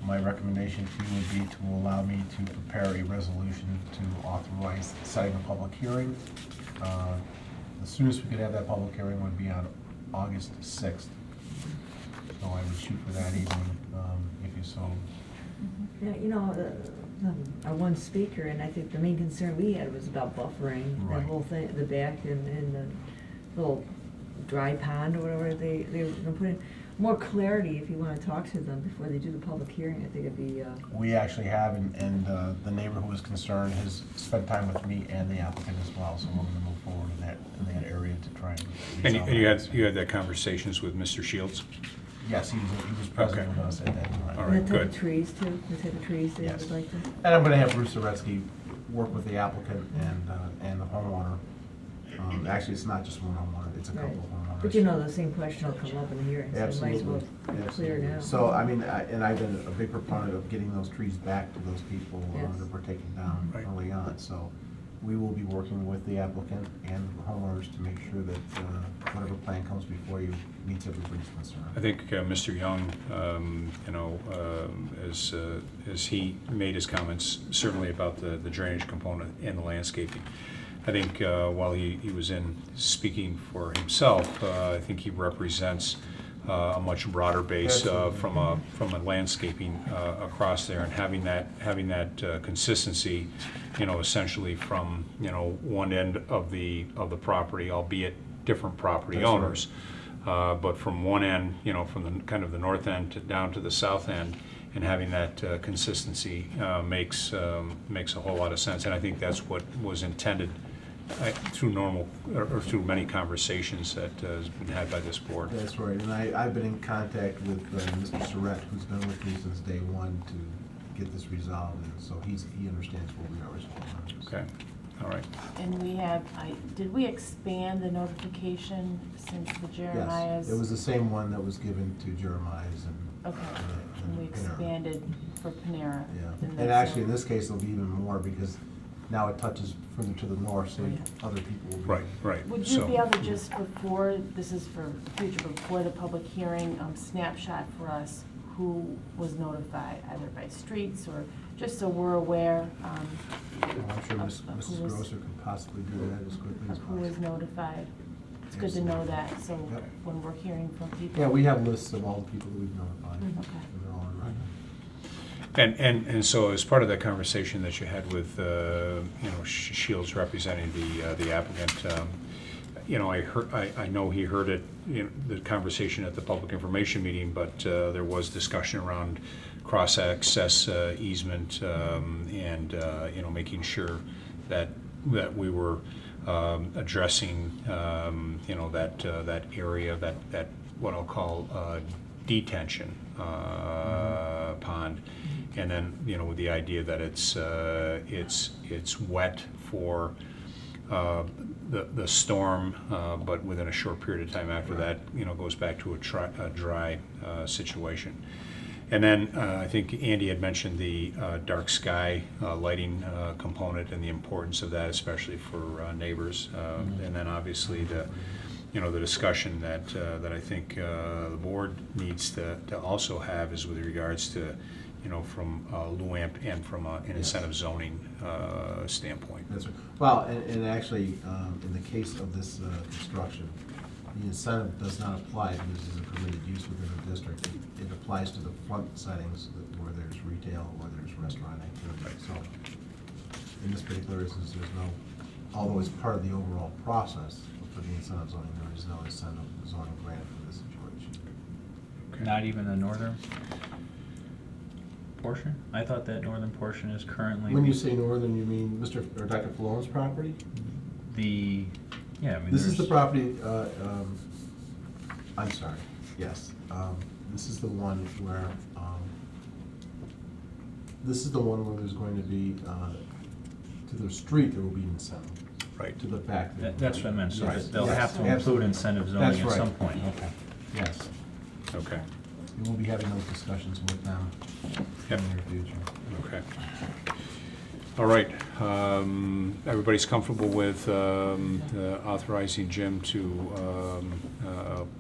Speaker 4: My recommendation to you would be to allow me to prepare a resolution to authorize setting a public hearing. The soonest we could have that public hearing would be on August 6th. So I would shoot for that evening, if you so.
Speaker 6: Yeah, our one speaker, and I think the main concern we had was about buffering,
Speaker 4: Right.
Speaker 6: that whole thing, the back and the little dry pond or whatever they were gonna put in. more clarity if you wanna talk to them before they do the public hearing, I think it'd be,
Speaker 4: We actually have, and the neighbor who was concerned has spent time with me and the applicant as well, so we're gonna move forward in that area to try and.
Speaker 1: And
Speaker 4: resolve
Speaker 1: you
Speaker 4: that.
Speaker 1: had that conversations with Mr. Shields?
Speaker 4: Yes, he was present
Speaker 1: Okay.
Speaker 4: with us at that time.
Speaker 1: All
Speaker 6: and
Speaker 1: right,
Speaker 6: the type
Speaker 1: good.
Speaker 6: of trees too, the type of trees they
Speaker 4: Yes.
Speaker 6: would like to.
Speaker 4: And I'm gonna have Bruce Zaretsky work with the applicant and the homeowner. Actually, it's not just one homeowner, it's a couple of homeowners.
Speaker 6: But you know, the same question will come up in the hearing, so it might as
Speaker 4: Absolutely.
Speaker 6: well be clear now.
Speaker 4: So, I mean, and I've been a big proponent of getting those trees back to those people
Speaker 6: Yes.
Speaker 4: that were taken down
Speaker 1: Right.
Speaker 4: early on. So we will be working with the applicant and the homeowners to make sure that whatever plan comes before you meets everybody's concern.
Speaker 1: I think Mr. Young, as he made his comments, certainly about the drainage component and the landscaping, I think while he was in speaking for himself, I think he represents a much broader base from a landscaping across there, and having that consistency, essentially from one end of the property, albeit different property
Speaker 4: That's right.
Speaker 1: owners. But from one end, from the kind of the north end down to the south end, and having that consistency makes a whole lot of sense. And I think that's what was intended through through many conversations that has been had by this board.
Speaker 4: That's right, and I've been in contact with Mr. Surratt, who's been with me since day one to get this resolved, and so he understands where we are as well.
Speaker 1: Okay, all right.
Speaker 2: And we have, did we expand the notification since the Jeremiah's?
Speaker 4: Yes, it was the same one that was given to Jeremiah's and.
Speaker 2: Okay, and we
Speaker 4: Panera.
Speaker 2: expanded for Panera.
Speaker 4: Yeah,
Speaker 2: And
Speaker 4: and
Speaker 2: that's
Speaker 4: actually, in this case, it'll be even more because now it touches further to the north, so
Speaker 2: Yeah.
Speaker 4: other people will be.
Speaker 1: Right.
Speaker 2: Would you
Speaker 1: So-
Speaker 2: be able to just before, this is for future, before the public hearing, snapshot for us who was notified, either by streets or, just so we're aware,
Speaker 4: Well, I'm sure
Speaker 2: of
Speaker 4: Mrs.
Speaker 2: who was-
Speaker 4: Grosser could possibly do that as quickly as
Speaker 2: of who was
Speaker 4: possible.
Speaker 2: notified? It's good to know that, so
Speaker 4: Yep.
Speaker 2: when we're hearing from people.
Speaker 4: Yeah, we have lists of all the people that we've notified.
Speaker 2: Mhm. Okay.
Speaker 4: And they're all in writing.
Speaker 1: And so as part of that conversation that you had with, Shields representing the applicant, I know he heard it, the conversation at the public information meeting, but there was discussion around cross-access easement, and, making sure that we were addressing, that area, that what I'll call detention pond. And then, with the idea that it's wet for the storm, but within a short period of time after that, goes back to a dry situation. And then I think Andy had mentioned the dark sky lighting component and the importance of that, especially for neighbors. And then obviously the discussion that I think the board needs to also have is with regards to, from LUAMP and from an incentive zoning standpoint.
Speaker 4: That's right. Well, and actually, in the case of this construction, the incentive does not apply because it's a permitted use within the district. It applies to the front settings where there's retail or there's restaurant activity. So in this particular instance, there's no, although it's part of the overall process for the incentive zoning, there is no incentive zoning grant for this situation.
Speaker 3: Not even the northern portion? I thought that northern portion is currently.
Speaker 4: When you say northern, you mean Dr. Falone's property?
Speaker 3: Yeah, I mean,
Speaker 4: This is the
Speaker 3: there's-
Speaker 4: property, I'm sorry, yes. This is the one where, there's going to be, to the street, there will be incentive.
Speaker 1: Right.
Speaker 4: To the back.
Speaker 3: That's what I meant, so
Speaker 4: Yes,
Speaker 3: that they'll
Speaker 4: yes,
Speaker 3: have to include
Speaker 4: absolutely.
Speaker 3: incentive
Speaker 4: That's
Speaker 3: zoning at
Speaker 4: right.
Speaker 3: some point, okay.
Speaker 4: Yes,
Speaker 1: Okay.
Speaker 4: we will be having those discussions with them
Speaker 1: Yep.
Speaker 4: in the near future.
Speaker 1: Okay. All right. Everybody's comfortable with authorizing Jim to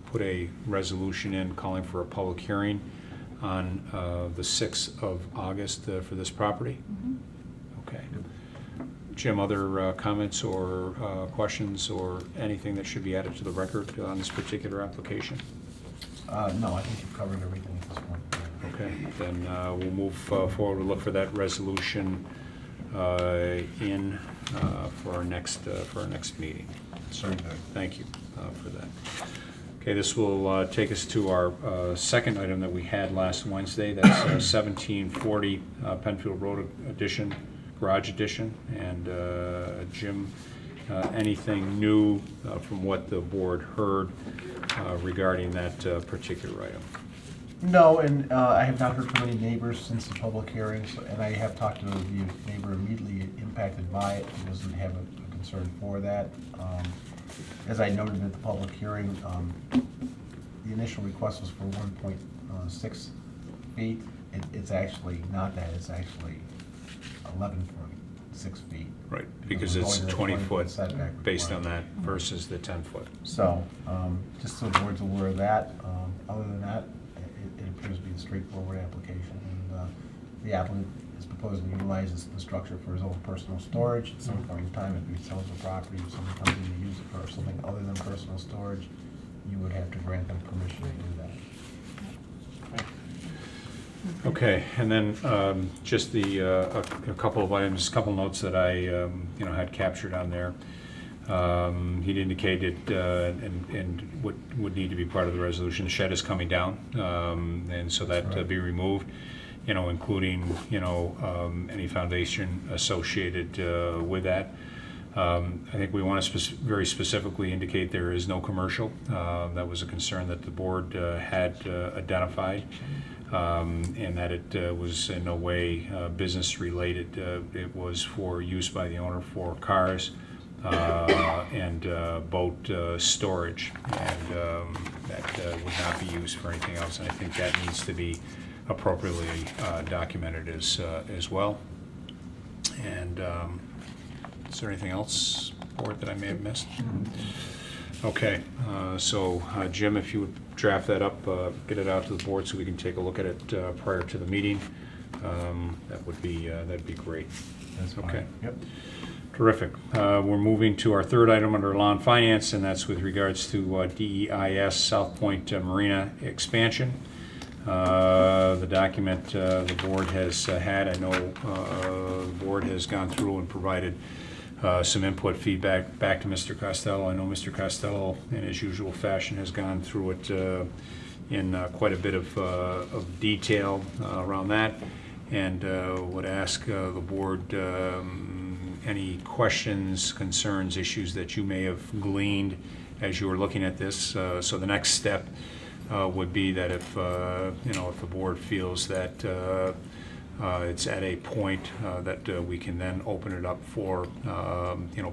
Speaker 1: put a resolution in calling for a public hearing on the 6th of August for this property?
Speaker 2: Mhm.
Speaker 1: Okay. Jim, other comments or questions or anything that should be added to the record on this particular application?
Speaker 4: No, I think you've covered everything at this point.
Speaker 1: Okay, then we'll move forward, we'll look for that resolution for our next meeting. So,
Speaker 4: Very good.
Speaker 1: thank you for that. Okay, this will take us to our second item that we had last Wednesday. That's 1740 Penfield Road addition, garage addition. And Jim, anything new from what the board heard regarding that particular item?
Speaker 4: No, and I have not heard from any neighbors since the public hearings, and I have talked to the neighbor immediately impacted by it. He doesn't have a concern for that. As I noted at the public hearing, the initial request was for 1.6 feet. It's actually not that, it's actually 11.6 feet.
Speaker 1: Right, because
Speaker 4: we're
Speaker 1: it's
Speaker 4: going to the
Speaker 1: 20 foot
Speaker 4: setback
Speaker 1: based on that
Speaker 4: requirement.
Speaker 1: versus the 10 foot.
Speaker 4: So, just so the board's aware of that. Other than that, it appears to be a straightforward application. And the applicant is proposing to utilize the structure for his own personal storage. At some point in time, if he sells the property, or somebody comes in to use it for something other than personal storage, you would have to grant them permission to do that.
Speaker 1: Okay, and then just a couple of items, a couple notes that I had captured on there. He'd indicated and would need to be part of the resolution. The shed is coming down, and so that
Speaker 4: Right.
Speaker 1: be removed. Including any foundation associated with that. I think we want to very specifically indicate there is no commercial. That was a concern that the board had identified. And that it was in no way business related. It was for use by the owner for cars and boat storage, and that would not be used for anything else. And I think that needs to be appropriately documented as well. And is there anything else, board, that I may have missed? Okay, so Jim, if you would draft that up, get it out to the board so we can take a look at it prior to the meeting, that'd be great.
Speaker 4: That's fine.
Speaker 1: Okay.
Speaker 4: Yep.
Speaker 1: Terrific. We're moving to our third item under law and finance, and that's with regards to DEIS South Point Marina expansion. The document the board has had, I know the board has gone through and provided some input, feedback back to Mr. Costello. I know Mr. Costello, in his usual fashion, has gone through it in quite a bit of detail around that, and would ask the board any questions, concerns, issues that you may have gleaned as you were looking at this. So the next step would be that if the board feels that it's at a point that we can then open it up for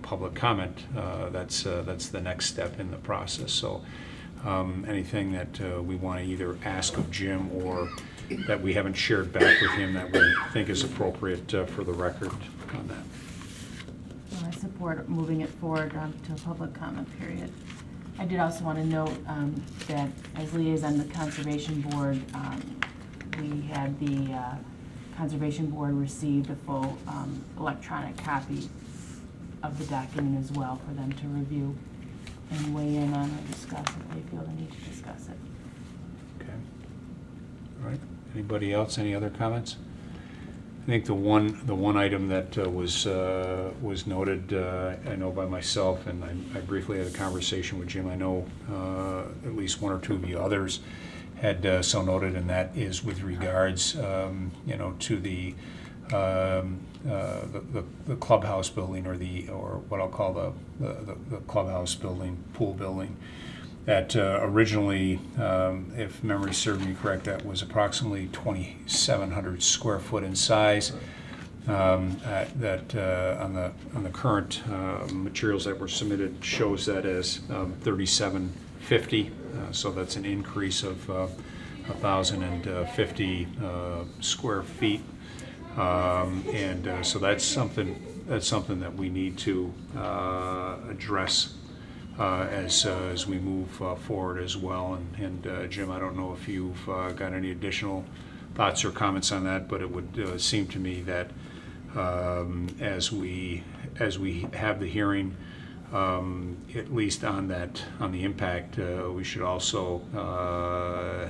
Speaker 1: public comment. That's the next step in the process. So anything that we want to either ask of Jim or that we haven't shared back with him that we think is appropriate for the record on that.
Speaker 2: Well, I support moving it forward to a public comment period. I did also want to note that as liaison to the Conservation Board, we had the Conservation Board receive the full electronic copy of the document as well for them to review and weigh in on or discuss if they feel they need to discuss it.
Speaker 1: Okay. All right. Anybody else? Any other comments? I think the one item that was noted, I know by myself, and I briefly had a conversation with Jim. I know at least one or two of you others had so noted, and that is with regards, to the clubhouse building, or what I'll call the clubhouse building, pool building. That originally, if memory serves me correct, that was approximately 2,700 square foot in size. That on the current materials that were submitted shows that as 3,750. So that's an increase of 1,050 square feet, and so that's something that we need to address. As we move forward as well. And Jim, I don't know if you've got any additional thoughts or comments on that, but it would seem to me that as we have the hearing, at least on the impact, we should also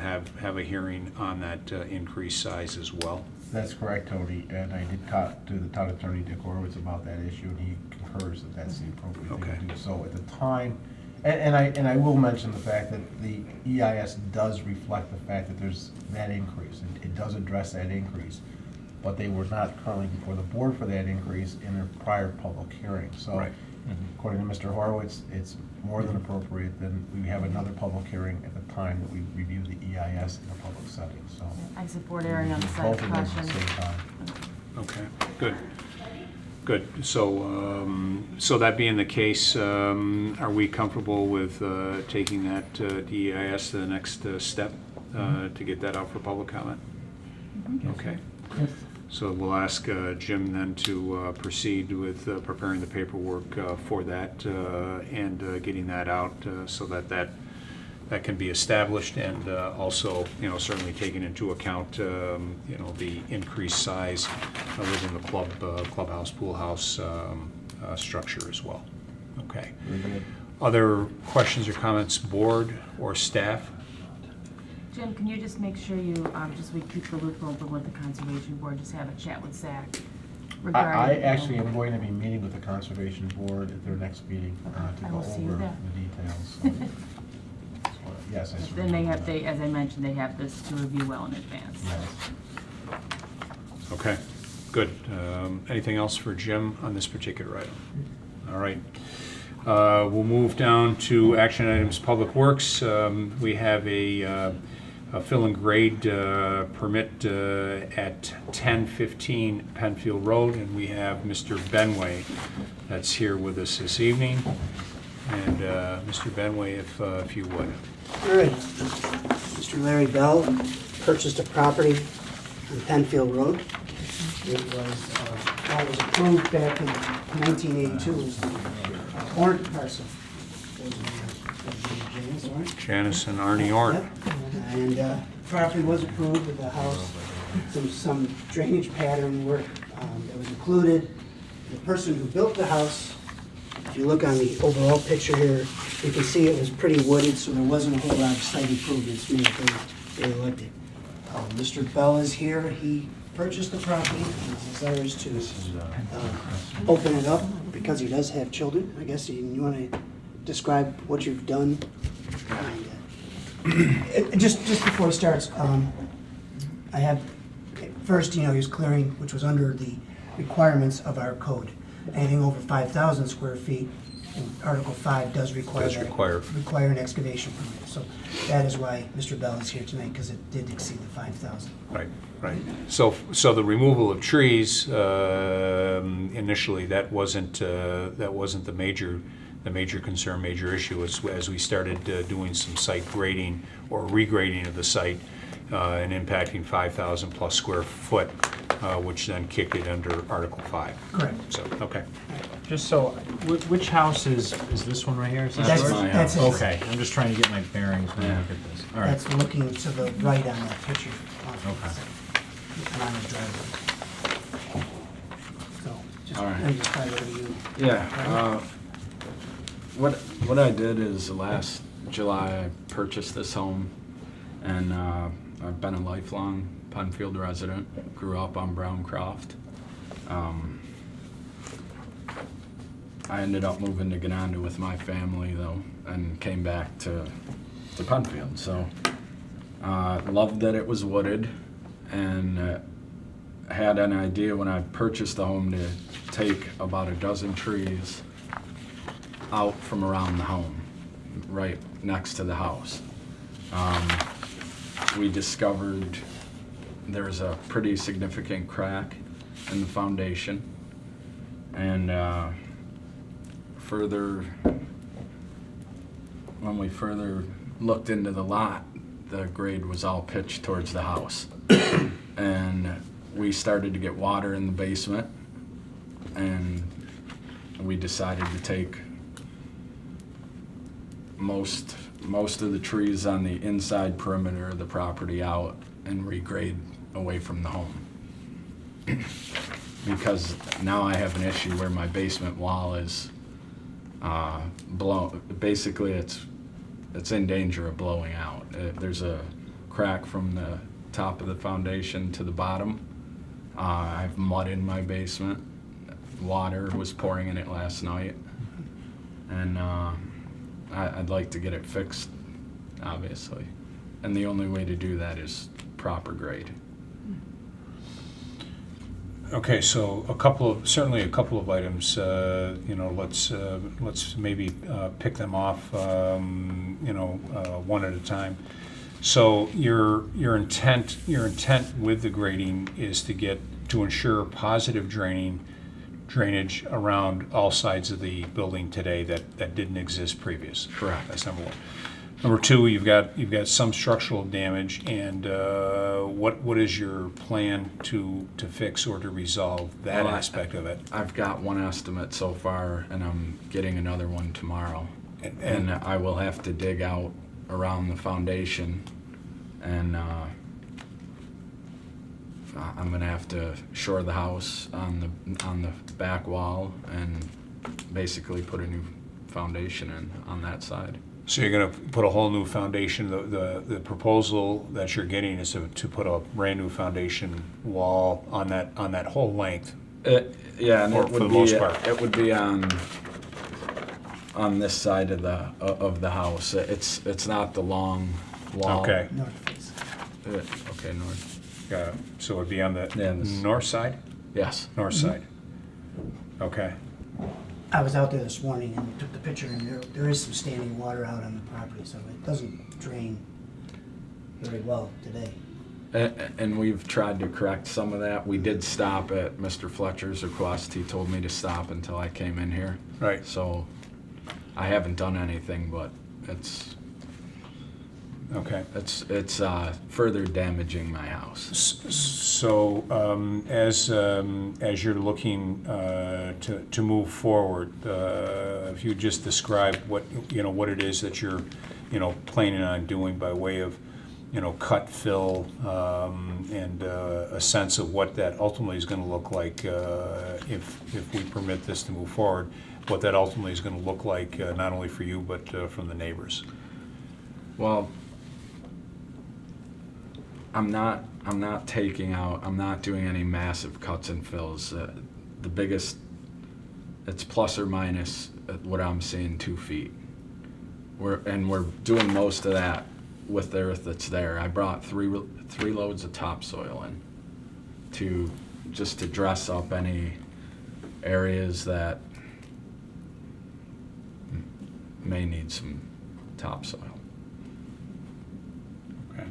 Speaker 1: have a hearing on that increased size as well.
Speaker 4: That's correct, Tony, and I did talk to the town attorney, Dick Horowitz, about that issue, and he concurs that that's the appropriate thing
Speaker 1: Okay.
Speaker 4: to do. So at the time And I will mention the fact that the EIS does reflect the fact that there's that increase. It does address that increase. But they were not currently before the board for that increase in their prior public hearing. So
Speaker 1: Right.
Speaker 4: according to Mr. Horowitz, it's more than appropriate that we have another public hearing at the time that we review the EIS in a public setting, so.
Speaker 2: I support erring on the side of
Speaker 4: Both of them at
Speaker 2: caution.
Speaker 4: the same time.
Speaker 1: Okay, good. Good. So, so that being the case, are we comfortable with taking that DEIS to the next step to get that out for public comment? Okay. So we'll ask Jim then to proceed with preparing the paperwork for that and getting that out so that can be established, and also, you know, certainly taking into account, you know, the increased size within the clubhouse, pool house structure as well. Okay. Other questions or comments, board or staff?
Speaker 2: Jim, can you just make sure you, just we keep the loop open with the Conservation Board, just have a chat with Zach regarding.
Speaker 4: I actually am going to be meeting with the Conservation Board at their next meeting to
Speaker 2: I
Speaker 4: go
Speaker 2: will see you
Speaker 4: over
Speaker 2: there.
Speaker 4: the details. So, yes, I certainly
Speaker 2: Then they
Speaker 4: will
Speaker 2: have,
Speaker 4: do that.
Speaker 2: as I mentioned, they have this to review well in advance.
Speaker 4: Yes.
Speaker 1: Okay, good. Anything else for Jim on this particular item? All right. We'll move down to action items, Public Works. We have a fill and grade permit at 1015 Penfield Road, and we have Mr. Benway that's here with us this evening. And Mr. Benway, if you would.
Speaker 9: All right. Mr. Larry Bell purchased a property on Penfield Road. It was approved back in 1982. It was the Ornt parcel. James Ornt.
Speaker 1: Janice and Arnie Orr.
Speaker 9: Yep. And property was approved with the house, some drainage pattern work that was included. The person who built the house, if you look on the overall picture here, you can see it was pretty wooded, so there wasn't a whole lot of site improvements made. They liked it. Mr. Bell is here. He purchased the property. He desires to open it up because he does have children. I guess you want to describe what you've done? Just before he starts, I have, first, he was clearing, which was under the requirements of our code. Anything over 5,000 square feet, and Article 5 does require
Speaker 1: Does require
Speaker 9: an excavation permit. So that is why Mr. Bell is here tonight, because it did exceed the 5,000.
Speaker 1: Right, right. So the removal of trees, initially, that wasn't the major concern, major issue. As we started doing some site grading or regrading of the site and impacting 5,000 plus square foot, which then kicked it under Article 5.
Speaker 9: Correct.
Speaker 1: So, okay.
Speaker 3: Just so, which house is this one right here? Is that
Speaker 9: That's-
Speaker 3: yours?
Speaker 9: that's his.
Speaker 3: Okay, I'm just trying to get my bearings when I look at this. All right.
Speaker 9: That's looking to the right on that picture.
Speaker 3: Okay.
Speaker 9: And on the driveway. So, just,
Speaker 10: All right.
Speaker 9: let me just try whatever you.
Speaker 10: Yeah, what I did is last July I purchased this home, and I've been a lifelong Penfield resident. Grew up on Browncroft. I ended up moving to Gananda with my family though, and came back to Penfield. So loved that it was wooded, and had an idea when I purchased the home to take about a dozen trees out from around the home, right next to the house. We discovered there's a pretty significant crack in the foundation, and when we further looked into the lot, the grade was all pitched towards the house. And we started to get water in the basement, and we decided to take most of the trees on the inside perimeter of the property out and regrade away from the home. Because now I have an issue where my basement wall is blown. Basically, it's in danger of blowing out. There's a crack from the top of the foundation to the bottom. I have mud in my basement. Water was pouring in it last night, and I'd like to get it fixed, obviously. And the only way to do that is proper grade.
Speaker 1: Okay, so certainly a couple of items, let's maybe pick them off, one at a time. So your intent with the grading is to ensure positive drainage around all sides of the building today that didn't exist previous.
Speaker 10: Correct.
Speaker 1: That's number one. Number two, you've got some structural damage, and what is your plan to fix or to resolve that
Speaker 10: Well,
Speaker 1: aspect of it?
Speaker 10: I've got one estimate so far, and I'm getting another one tomorrow.
Speaker 1: And-
Speaker 10: And I will have to dig out around the foundation, and I'm gonna have to shore the house on the back wall and basically put a new foundation in on that side.
Speaker 1: So you're going to put a whole new foundation. The proposal that you're getting is to put a brand new foundation wall on that whole length.
Speaker 10: Yeah, and
Speaker 1: For
Speaker 10: it would
Speaker 1: the
Speaker 10: be
Speaker 1: most part.
Speaker 10: it would be on this side of the house. It's not the long wall.
Speaker 1: Okay.
Speaker 9: North face.
Speaker 10: Okay, north.
Speaker 1: So it would be on the
Speaker 10: Yeah, this-
Speaker 1: north side?
Speaker 10: Yes.
Speaker 1: North side. Okay.
Speaker 9: I was out there this morning and took the picture, and there is some standing water out on the property, so it doesn't drain very well today.
Speaker 10: And we've tried to correct some of that. We did stop at Mr. Fletcher's request. He told me to stop until I came in here.
Speaker 1: Right.
Speaker 10: So I haven't done anything, but
Speaker 1: Okay.
Speaker 10: it's further damaging my house.
Speaker 1: So as you're looking to move forward, if you just describe what it is that you're planning on doing by way of cut, fill, and a sense of what that ultimately is going to look like if we permit this to move forward, what that ultimately is going to look like not only for you but from the neighbors.
Speaker 10: Well, I'm not doing any massive cuts and fills. The biggest, it's plus or minus what I'm seeing 2 feet. We're doing most of that with the earth that's there. I brought three loads of topsoil in to dress up any areas that may need some topsoil.
Speaker 1: Okay.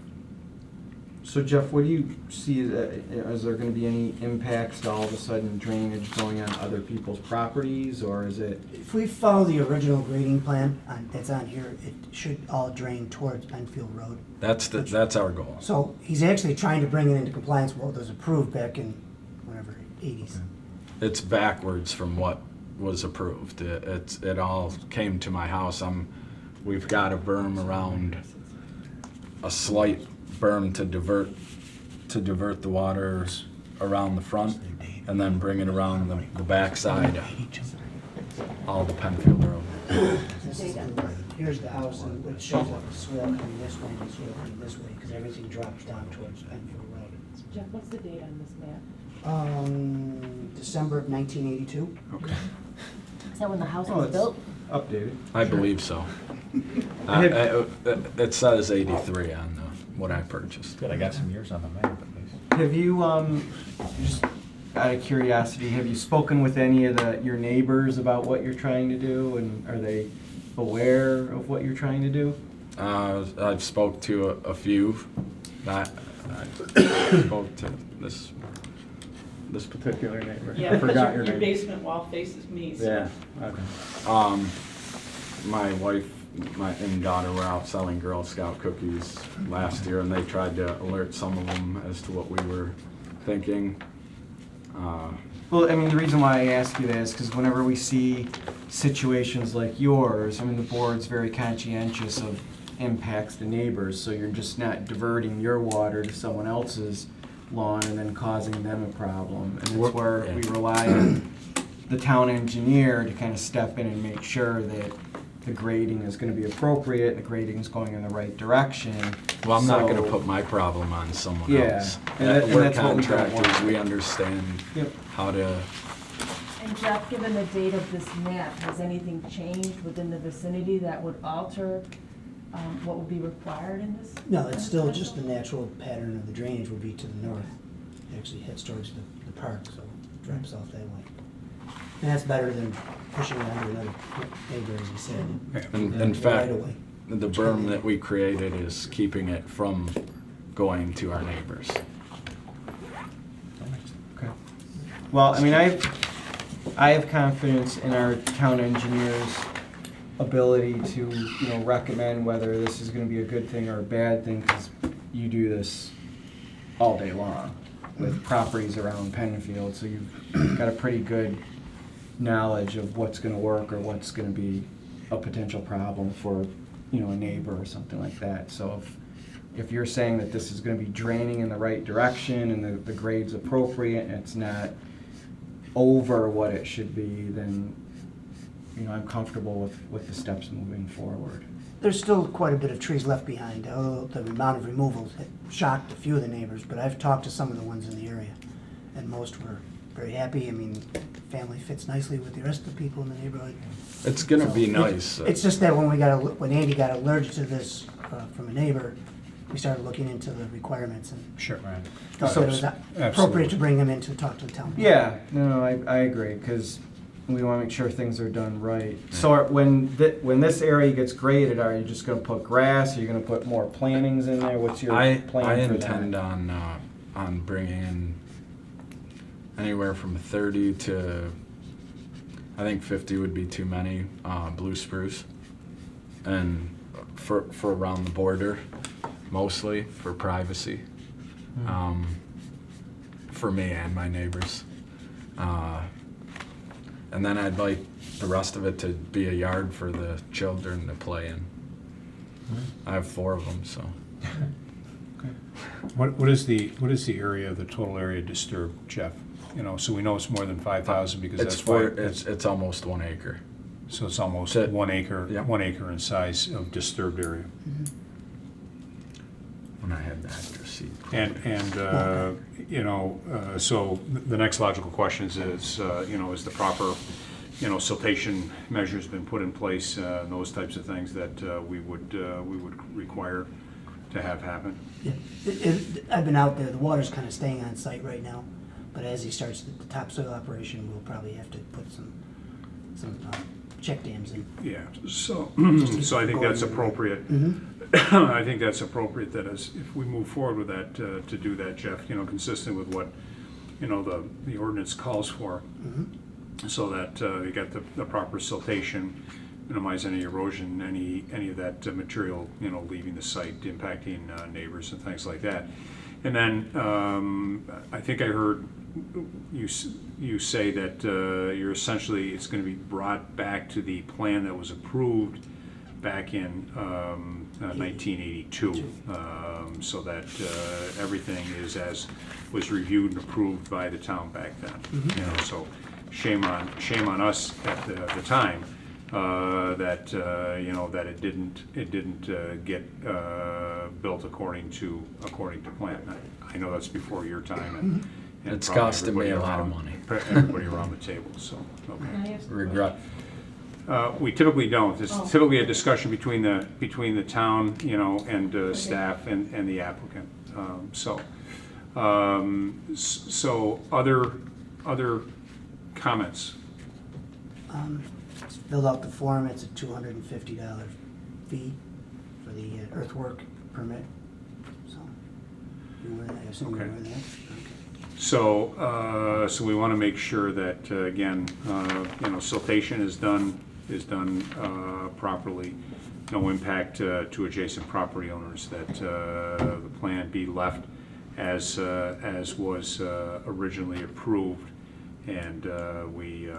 Speaker 8: So Jeff, what do you see, is there gonna be any impacts to all of a sudden drainage going on other people's properties, or is it?
Speaker 9: If we follow the original grading plan that's on here, it should all drain towards Penfield Road.
Speaker 10: That's our goal.
Speaker 9: So he's actually trying to bring it into compliance with what was approved back in whatever, 80s.
Speaker 10: It's backwards from what was approved. It all came to my house. We've got a berm around, a slight berm to divert the water around the front, and then bring it around the backside, all the Penfield Road.
Speaker 9: Here's the house, and it shows like a swale coming this way and a swale coming this way, because everything drops down towards Penfield Road.
Speaker 2: Jeff, what's the date on this map?
Speaker 9: December of 1982.
Speaker 10: Okay.
Speaker 2: Is that when the house
Speaker 8: Oh,
Speaker 2: was
Speaker 8: it's
Speaker 2: built?
Speaker 8: updated.
Speaker 10: I believe so. It says 83 on what I purchased.
Speaker 3: Good, I got some years on the map at least.
Speaker 8: Have you, just out of curiosity, have you spoken with any of your neighbors about what you're trying to do, and are they aware of what you're trying to do?
Speaker 10: I've spoke to a few. I spoke to this particular neighbor.
Speaker 11: Yeah,
Speaker 10: I forgot
Speaker 11: because
Speaker 10: your
Speaker 11: your
Speaker 10: name.
Speaker 11: basement wall faces me, so.
Speaker 10: Yeah. Okay. My wife and daughter were out selling Girl Scout cookies last year, and they tried to alert some of them as to what we were thinking.
Speaker 8: Well, I mean, the reason why I ask you that is because whenever we see situations like yours, I mean, the board's very conscientious of impacts to neighbors, so you're just not diverting your water to someone else's lawn and then causing them a problem. And it's where we rely on the town engineer to kind of step in and make sure that the grading is going to be appropriate, and the grading is going in the right direction.
Speaker 10: Well, I'm not going to
Speaker 8: So-
Speaker 10: put my problem on someone
Speaker 8: Yeah,
Speaker 10: else.
Speaker 8: and
Speaker 10: We're
Speaker 8: that's what we don't
Speaker 10: contractors.
Speaker 8: want.
Speaker 10: We understand
Speaker 8: Yep.
Speaker 10: how to
Speaker 2: And Jeff, given the date of this map, has anything changed within the vicinity that would alter what would be required in this?
Speaker 9: No, it's still just the natural pattern of the drainage would be to the north. It actually heads towards the park, so it drops off that way. And that's better than pushing it onto another neighbor, as you said.
Speaker 10: In fact,
Speaker 9: Right away.
Speaker 10: the berm that we created is keeping it from going to our neighbors.
Speaker 8: Okay. Well, I mean, I have confidence in our town engineer's ability to, you know, recommend whether this is gonna be a good thing or a bad thing, because you do this all day long with properties around Penfield, so you've got a pretty good knowledge of what's gonna work or what's gonna be a potential problem for, you know, a neighbor or something like that. So if you're saying that this is gonna be draining in the right direction and the grade's appropriate and it's not over what it should be, then, you know, I'm comfortable with the steps moving forward.
Speaker 9: There's still quite a bit of trees left behind, although the amount of removals had shocked a few of the neighbors, but I've talked to some of the ones in the area, and most were very happy. I mean, family fits nicely with the rest of the people in the neighborhood.
Speaker 10: It's gonna
Speaker 9: So
Speaker 10: be
Speaker 9: it-
Speaker 10: nice.
Speaker 9: It's just that when Andy got alerted to this from a neighbor, we started looking into the requirements and
Speaker 1: Sure.
Speaker 3: Right.
Speaker 9: thought that it was
Speaker 1: Absolutely.
Speaker 9: appropriate to bring them in to talk to the town.
Speaker 8: Yeah, no, I agree, because we want to make sure things are done right. So when this area gets graded, are you just going to put grass? Are you going to put more plantings in there? What's your
Speaker 10: I
Speaker 8: plan for
Speaker 10: intend
Speaker 8: that?
Speaker 10: on bringing in anywhere from 30 to, I think 50 would be too many, blue spruce. And for around the border, mostly for privacy, for me and my neighbors. And then I'd like the rest of it to be a yard for the children to play in. I have 4 of them, so.
Speaker 1: What is the area, the total area disturbed, Jeff? You know, so we know it's more than 5,000 because
Speaker 10: It's
Speaker 1: that's why.
Speaker 10: it's almost 1 acre.
Speaker 1: So it's almost
Speaker 10: That's it.
Speaker 1: 1 acre,
Speaker 10: Yeah.
Speaker 1: 1 acre in size of disturbed area.
Speaker 10: When I had the hectare seed.
Speaker 1: And you know, so the next logical question is, you know, is the proper, you know, siltation measures been put in place, those types of things that we would require to have happen?
Speaker 9: Yeah. I've been out there, the water's kind of staying on site right now, but as he starts the topsoil operation, we'll probably have to put some check dams in.
Speaker 1: Yeah, so, so I think that's appropriate.
Speaker 9: Mm-hmm.
Speaker 1: I think that's appropriate that if we move forward with that, to do that, Jeff, you know, consistent with what, you know, the ordinance calls for, so that you get the proper siltation, minimize any erosion, any of that material, you know, leaving the site, impacting neighbors and things like that. And then I think I heard you say that you're essentially, it's going to be brought back to the plan that was approved back in 1982, so that everything is as was reviewed and approved by the town back then. You know, so shame on us at the time that you know, that it didn't get built according to plan. I know that's before your time, and
Speaker 10: It's
Speaker 1: probably
Speaker 10: costing me a lot of
Speaker 1: everybody
Speaker 10: money.
Speaker 1: Everybody around the table. So okay.
Speaker 2: Can I ask a
Speaker 10: Regret.
Speaker 1: We typically don't. It's
Speaker 2: Oh.
Speaker 1: typically a discussion between the town, you know, and staff and the applicant. So other comments?
Speaker 9: Filled out the form, it's a $250 fee for the earthwork permit, so. I assume you're
Speaker 1: Okay.
Speaker 9: aware of that? Okay.
Speaker 1: So we want to make sure that, again, you know, siltation is done properly, no impact to adjacent property owners, that the plan be left as was originally approved, and we,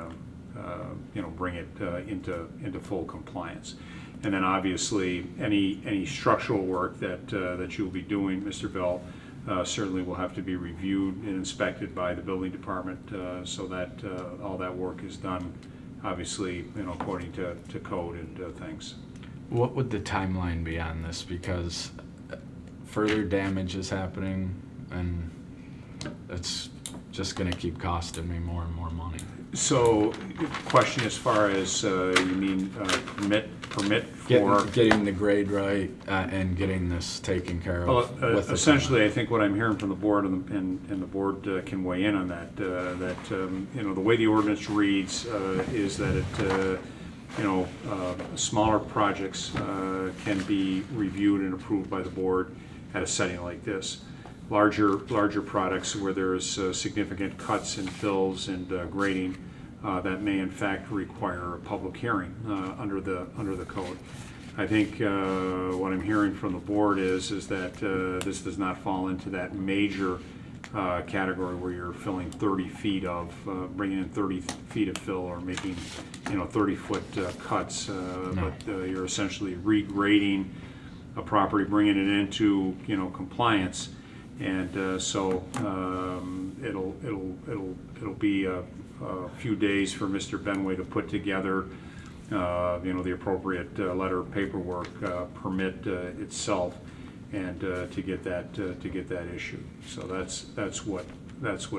Speaker 1: you know, bring it into full compliance. And then obviously, any structural work that you'll be doing, Mr. Bell, certainly will have to be reviewed and inspected by the building department, so that all that work is done, obviously, you know, according to code and things.
Speaker 10: What would the timeline be on this? Because further damage is happening, and it's just gonna keep costing me more and more money.
Speaker 1: So, question as far as, you mean permit for?
Speaker 10: Getting the grade right and getting this taken care
Speaker 1: Well,
Speaker 10: of. with the
Speaker 1: essentially, I think what I'm hearing from the board, and the board can weigh in on that, you know, the way the ordinance reads is that it, you know, smaller projects can be reviewed and approved by the board at a setting like this. Larger products where there's significant cuts and fills and grading, that may in fact require a public hearing under the code. I think what I'm hearing from the board is that this does not fall into that major category where you're filling 30 feet of, bringing in 30 feet of fill or making, you know, 30-foot cuts, but you're essentially regrading a property, bringing it into, you know, compliance. And so it'll be a few days for Mr. Benway to put together, you know, the appropriate letter of paperwork, permit itself, and to get that issued. So that's what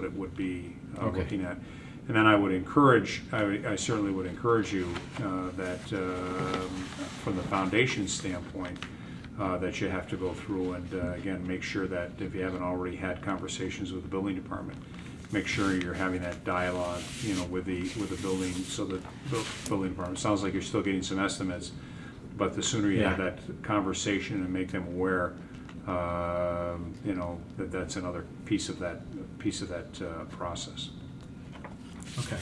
Speaker 1: it would be
Speaker 10: Okay.
Speaker 1: looking at. And then I would encourage, I certainly would encourage you that from the foundation standpoint, that you have to go through and again, make sure that if you haven't already had conversations with the building department, make sure you're having that dialogue, you know, with the building, so that the building department, sounds like you're still getting some estimates, but the sooner you have that conversation and make them aware, you know, that's another piece of that process.
Speaker 10: Okay.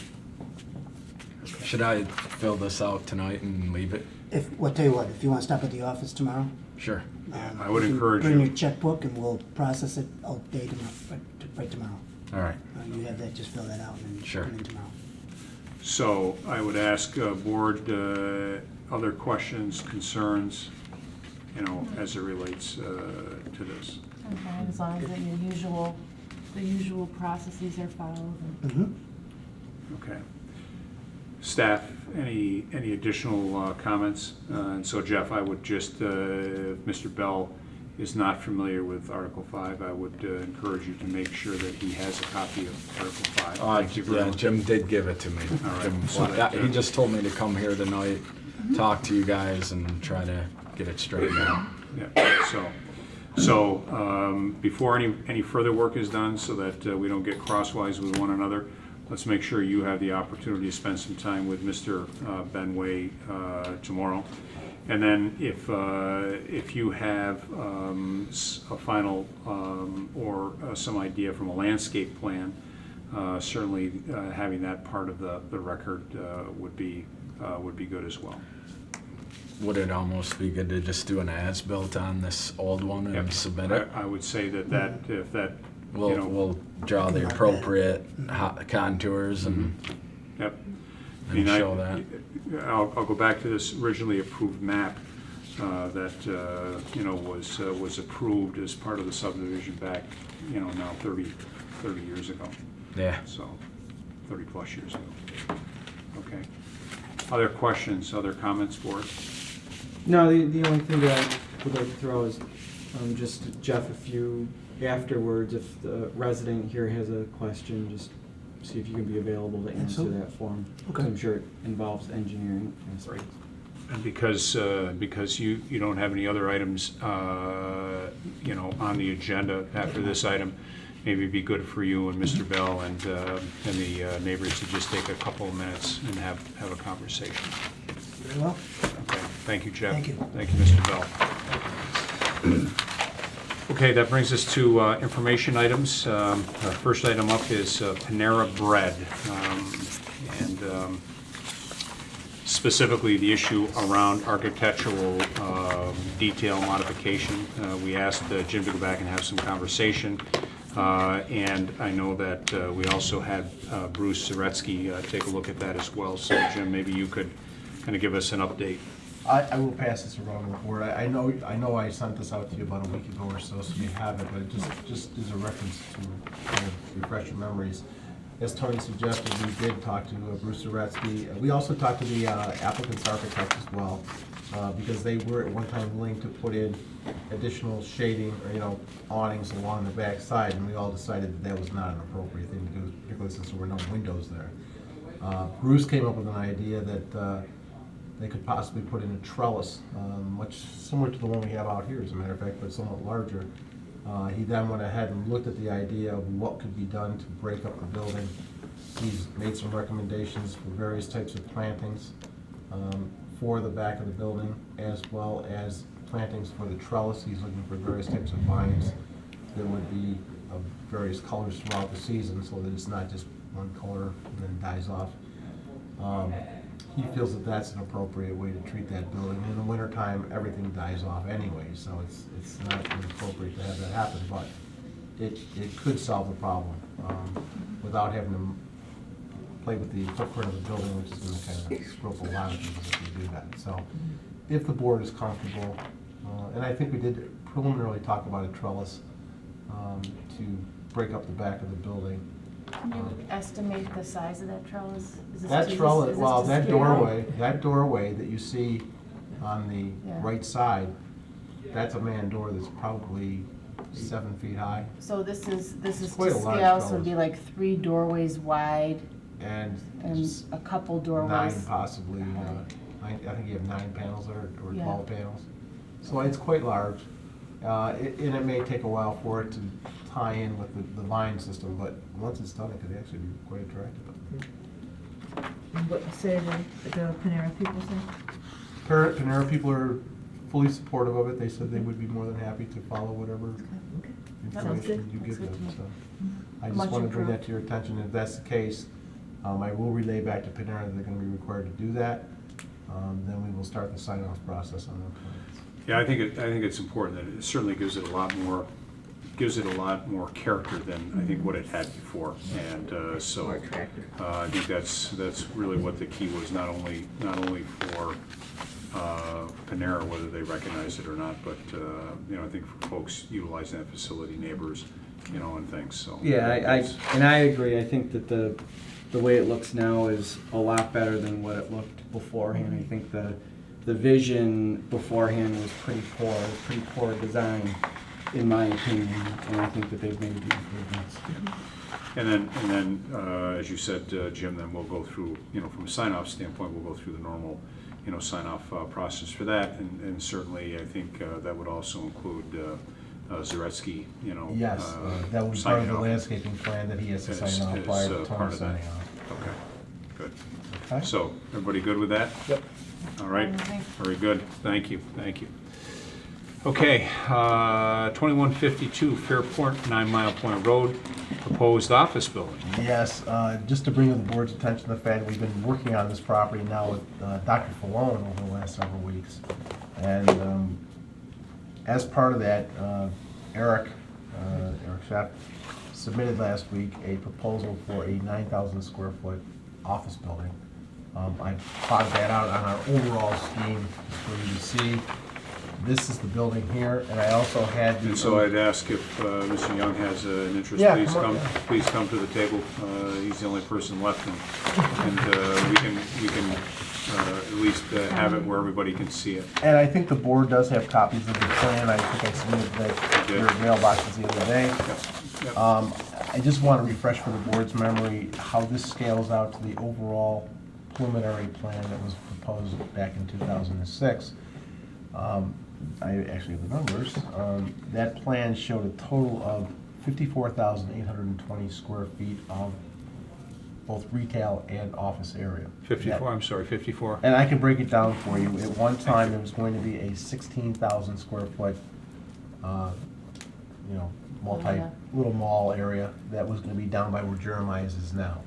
Speaker 10: Should I fill this out tonight and leave it?
Speaker 9: Well, tell you what, if you want to stop at the office tomorrow,
Speaker 10: Sure.
Speaker 1: I would encourage
Speaker 9: bring
Speaker 1: you.
Speaker 9: your checkbook and we'll process it all day tomorrow, right tomorrow.
Speaker 10: All right.
Speaker 9: You have that, just fill that out and then
Speaker 10: Sure.
Speaker 9: come in tomorrow.
Speaker 1: So I would ask board, other questions, concerns, you know, as it relates to this.
Speaker 2: Okay, as long as the usual processes are followed. And
Speaker 1: Okay. Staff, any additional comments? And so Jeff, I would just, if Mr. Bell is not familiar with Article 5, I would encourage you to make sure that he has a copy of Article 5. Thank you very
Speaker 10: Yeah,
Speaker 1: much.
Speaker 10: Jim did give it to me.
Speaker 1: All right.
Speaker 10: Jim,
Speaker 1: So that,
Speaker 10: he just told me to come here tonight, talk to you guys, and try to get it straightened out.
Speaker 1: Yeah, so before any further work is done, so that we don't get crosswise with one another, let's make sure you have the opportunity to spend some time with Mr. Benway tomorrow. And then if you have a final or some idea from a landscape plan, certainly having that part of the record would be good as well.
Speaker 10: Would it almost be good to just do an as-built on this old one and submit it?
Speaker 1: I would say that if that, you know.
Speaker 10: We'll draw the appropriate contours and
Speaker 1: Yep.
Speaker 10: and show that.
Speaker 1: I'll go back to this originally approved map that, you know, was approved as part of the subdivision back, you know, now 30 years ago.
Speaker 10: Yeah.
Speaker 1: So, 30 plus years ago. Okay. Other questions, other comments, board?
Speaker 8: No, the only thing that I would like to throw is just Jeff, if you, afterwards, if the resident here has a question, just see if you can be available to answer
Speaker 9: Absolutely.
Speaker 8: that for him.
Speaker 9: Okay.
Speaker 8: I'm sure it involves engineering aspects.
Speaker 1: And because you don't have any other items, you know, on the agenda after this item, maybe it'd be good for you and Mr. Bell and the neighbors to just take a couple of minutes and have a conversation.
Speaker 9: Very well.
Speaker 1: Okay, thank you, Jeff.
Speaker 9: Thank you.
Speaker 1: Thank you, Mr. Bell. Okay, that brings us to information items. First item up is Panera Bread. And specifically the issue around architectural detail modification. We asked Jim to go back and have some conversation. And I know that we also had Bruce Zaretsky take a look at that as well. So Jim, maybe you could kind of give us an update.
Speaker 4: I will pass this around the board. I know I sent this out to you about a week ago or so you have it, but just as a reference to kind of refresh your memories. As Tony suggested, we did talk to Bruce Zaretsky. We also talked to the applicant's architect as well, because they were at one time willing to put in additional shading or, awnings along the back side, and we all decided that that was not an appropriate thing to do, particularly since there were no windows there. Bruce came up with an idea that they could possibly put in a trellis, much similar to the one we have out here, as a matter of fact, but somewhat larger. He then went ahead and looked at the idea of what could be done to break up the building. He's made some recommendations for various types of plantings for the back of the building, as well as plantings for the trellis. He's looking for various types of vines that would be of various colors throughout the season, so that it's not just one color and then dies off. He feels that that's an appropriate way to treat that building. In the wintertime, everything dies off anyway, so it's not inappropriate to have that happen, but it could solve the problem without having to play with the footprint of the building, which is going to kind of screw up a lot of things if we do that. So if the board is comfortable, and I think we did preliminarily talk about a trellis to break up the back of the building.
Speaker 2: Can you estimate the size of that trellis? Is this
Speaker 4: That
Speaker 2: to-
Speaker 4: trellis,
Speaker 2: is this
Speaker 4: well,
Speaker 2: to
Speaker 4: that
Speaker 2: scale?
Speaker 4: doorway that you see on the
Speaker 2: Yeah.
Speaker 4: right side, that's a man door that's probably 7 feet high.
Speaker 2: So this is
Speaker 4: quite
Speaker 2: to
Speaker 4: a large
Speaker 2: scale, so it'd
Speaker 4: trellis.
Speaker 2: be like 3 doorways wide
Speaker 4: And
Speaker 2: and a couple
Speaker 4: 9
Speaker 2: doorways.
Speaker 4: possibly, I think you have 9 panels there, or
Speaker 2: Yeah.
Speaker 4: 12 panels. So it's quite large. And it may take a while for it to tie in with the line system, but once it's done, it could actually be quite attractive.
Speaker 6: And what say the Panera people say?
Speaker 4: Panera people are fully supportive of it. They said they would be more than happy to follow whatever
Speaker 6: Okay.
Speaker 4: information you
Speaker 2: That's
Speaker 4: give
Speaker 2: good
Speaker 4: them,
Speaker 2: to
Speaker 4: so. I
Speaker 2: Much
Speaker 4: just want to bring that
Speaker 2: improved.
Speaker 4: to your attention. If that's the case, I will relay back to Panera that they're going to be required to do that. Then we will start the sign-off process on their plans.
Speaker 1: Yeah, I think it's important that it certainly gives it a lot more character than I think what it had before. And so
Speaker 6: More attractive.
Speaker 1: I think that's really what the key was, not only for Panera, whether they recognize it or not, but I think for folks utilizing that facility, neighbors, and things. So
Speaker 8: Yeah,
Speaker 1: it's-
Speaker 8: I agree. I think that the way it looks now is a lot better than what it looked beforehand. I think the vision beforehand was pretty poor design, in my opinion, and I think that they've made the improvements.
Speaker 1: And then, as you said, Jim, then we'll go through, from a sign-off standpoint, we'll go through the normal, sign-off process for that. And certainly, I think that would also include Zaretsky,
Speaker 4: Yes, that was part of
Speaker 1: signing
Speaker 4: the
Speaker 1: off
Speaker 4: landscaping plan that he has to
Speaker 1: as-
Speaker 4: sign off
Speaker 1: as,
Speaker 4: prior to
Speaker 1: part
Speaker 4: Tony
Speaker 1: of that.
Speaker 4: signing off.
Speaker 1: Okay, good.
Speaker 4: Okay?
Speaker 1: So, everybody good with that?
Speaker 8: Yep.
Speaker 1: All right,
Speaker 2: Okay.
Speaker 1: very good, thank you. Okay, 2152 Fairport, 9 Mile Point Road, proposed office building.
Speaker 4: Yes, just to bring to the board's attention the fact that we've been working on this property now with Dr. Falone over the last several weeks. And as part of that, Eric Schaff submitted last week a proposal for a 9,000 square foot office building. I plotted that out on our overall scheme for you to see. This is the building here, and I also had the...
Speaker 1: And so I'd ask if Mr. Young has an interest,
Speaker 4: Yeah,
Speaker 1: please
Speaker 4: come on,
Speaker 1: come,
Speaker 4: yeah.
Speaker 1: please come to the table. He's the only person left, and we can at least have it where everybody can see it.
Speaker 4: And I think the board does have copies of the plan. I think I submitted that to your mailboxes the other day.
Speaker 1: Yep.
Speaker 4: I just want to refresh for the board's memory how this scales out to the overall preliminary plan that was proposed back in 2006. I actually have the numbers. That plan showed a total of 54,820 square feet of both retail and office area.
Speaker 1: 54, I'm sorry, 54.
Speaker 4: And I can break it down for you. At one time, there was going to be a 16,000 square foot,
Speaker 2: Yeah.
Speaker 4: little mall area that was gonna be down by where Jeremiah's is now.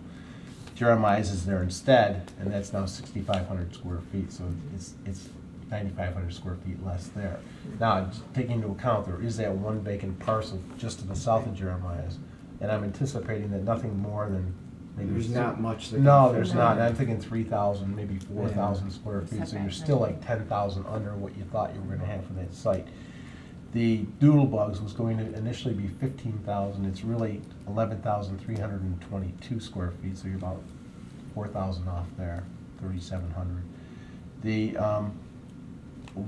Speaker 4: Jeremiah's is there instead, and that's now 6,500 square feet, so it's 9,500 square feet less there. Now, just taking into account, there is that one vacant parcel just to the south of Jeremiah's, and I'm anticipating that nothing more than maybe...
Speaker 8: There's not much that
Speaker 4: No,
Speaker 8: can
Speaker 4: there's
Speaker 8: fit
Speaker 4: not.
Speaker 8: in.
Speaker 4: I'm thinking 3,000, maybe 4,000 square feet, so you're still like 10,000 under what you thought you were gonna have for that site. The Doodlebugs was going to initially be 15,000, it's really 11,322 square feet, so you're about 4,000 off there, 3,700. The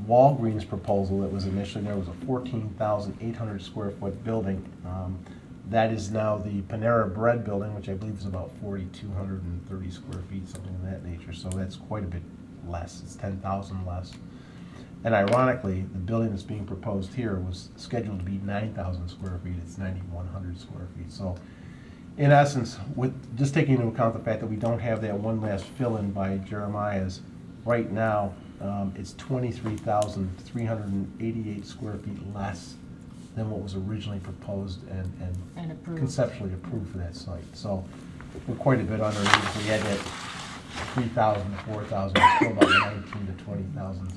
Speaker 4: Walgreens proposal that was initially, there was a 14,800 square foot building. That is now the Panera Bread building, which I believe is about 4,230 square feet, something of that nature. So that's quite a bit less. It's 10,000 less. And ironically, the building that's being proposed here was scheduled to be 9,000 square feet. It's 9,100 square feet. So in essence, with just taking into account the fact that we don't have that one last fill-in by Jeremiah's, right now, it's 23,388 square feet less than what was originally proposed and
Speaker 2: And approved.
Speaker 4: conceptually approved for that site. So we're quite a bit underneath. If we had that 3,000 to 4,000, it's still about 19 to 20,000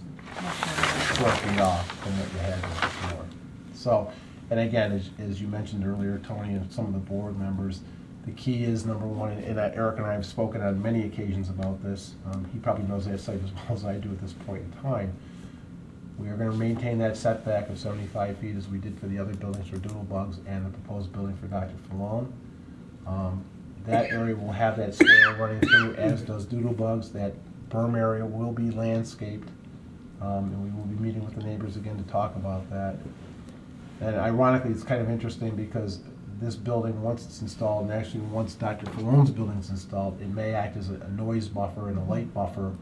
Speaker 4: square feet off from what you had before. So, and again, as you mentioned earlier, Tony, and some of the board members, the key is, number one, and Eric and I have spoken on many occasions about this. He probably knows that site as well as I do at this point in time. We are going to maintain that setback of 75 feet as we did for the other buildings for Doodlebugs and the proposed building for Dr. Falone. That area will have that swale running through, as does Doodlebugs. That berm area will be landscaped, and we will be meeting with the neighbors again to talk about that. And ironically, it's kind of interesting because this building, once it's installed, and actually once Dr. Falone's building is installed, it may act as a noise buffer and a light buffer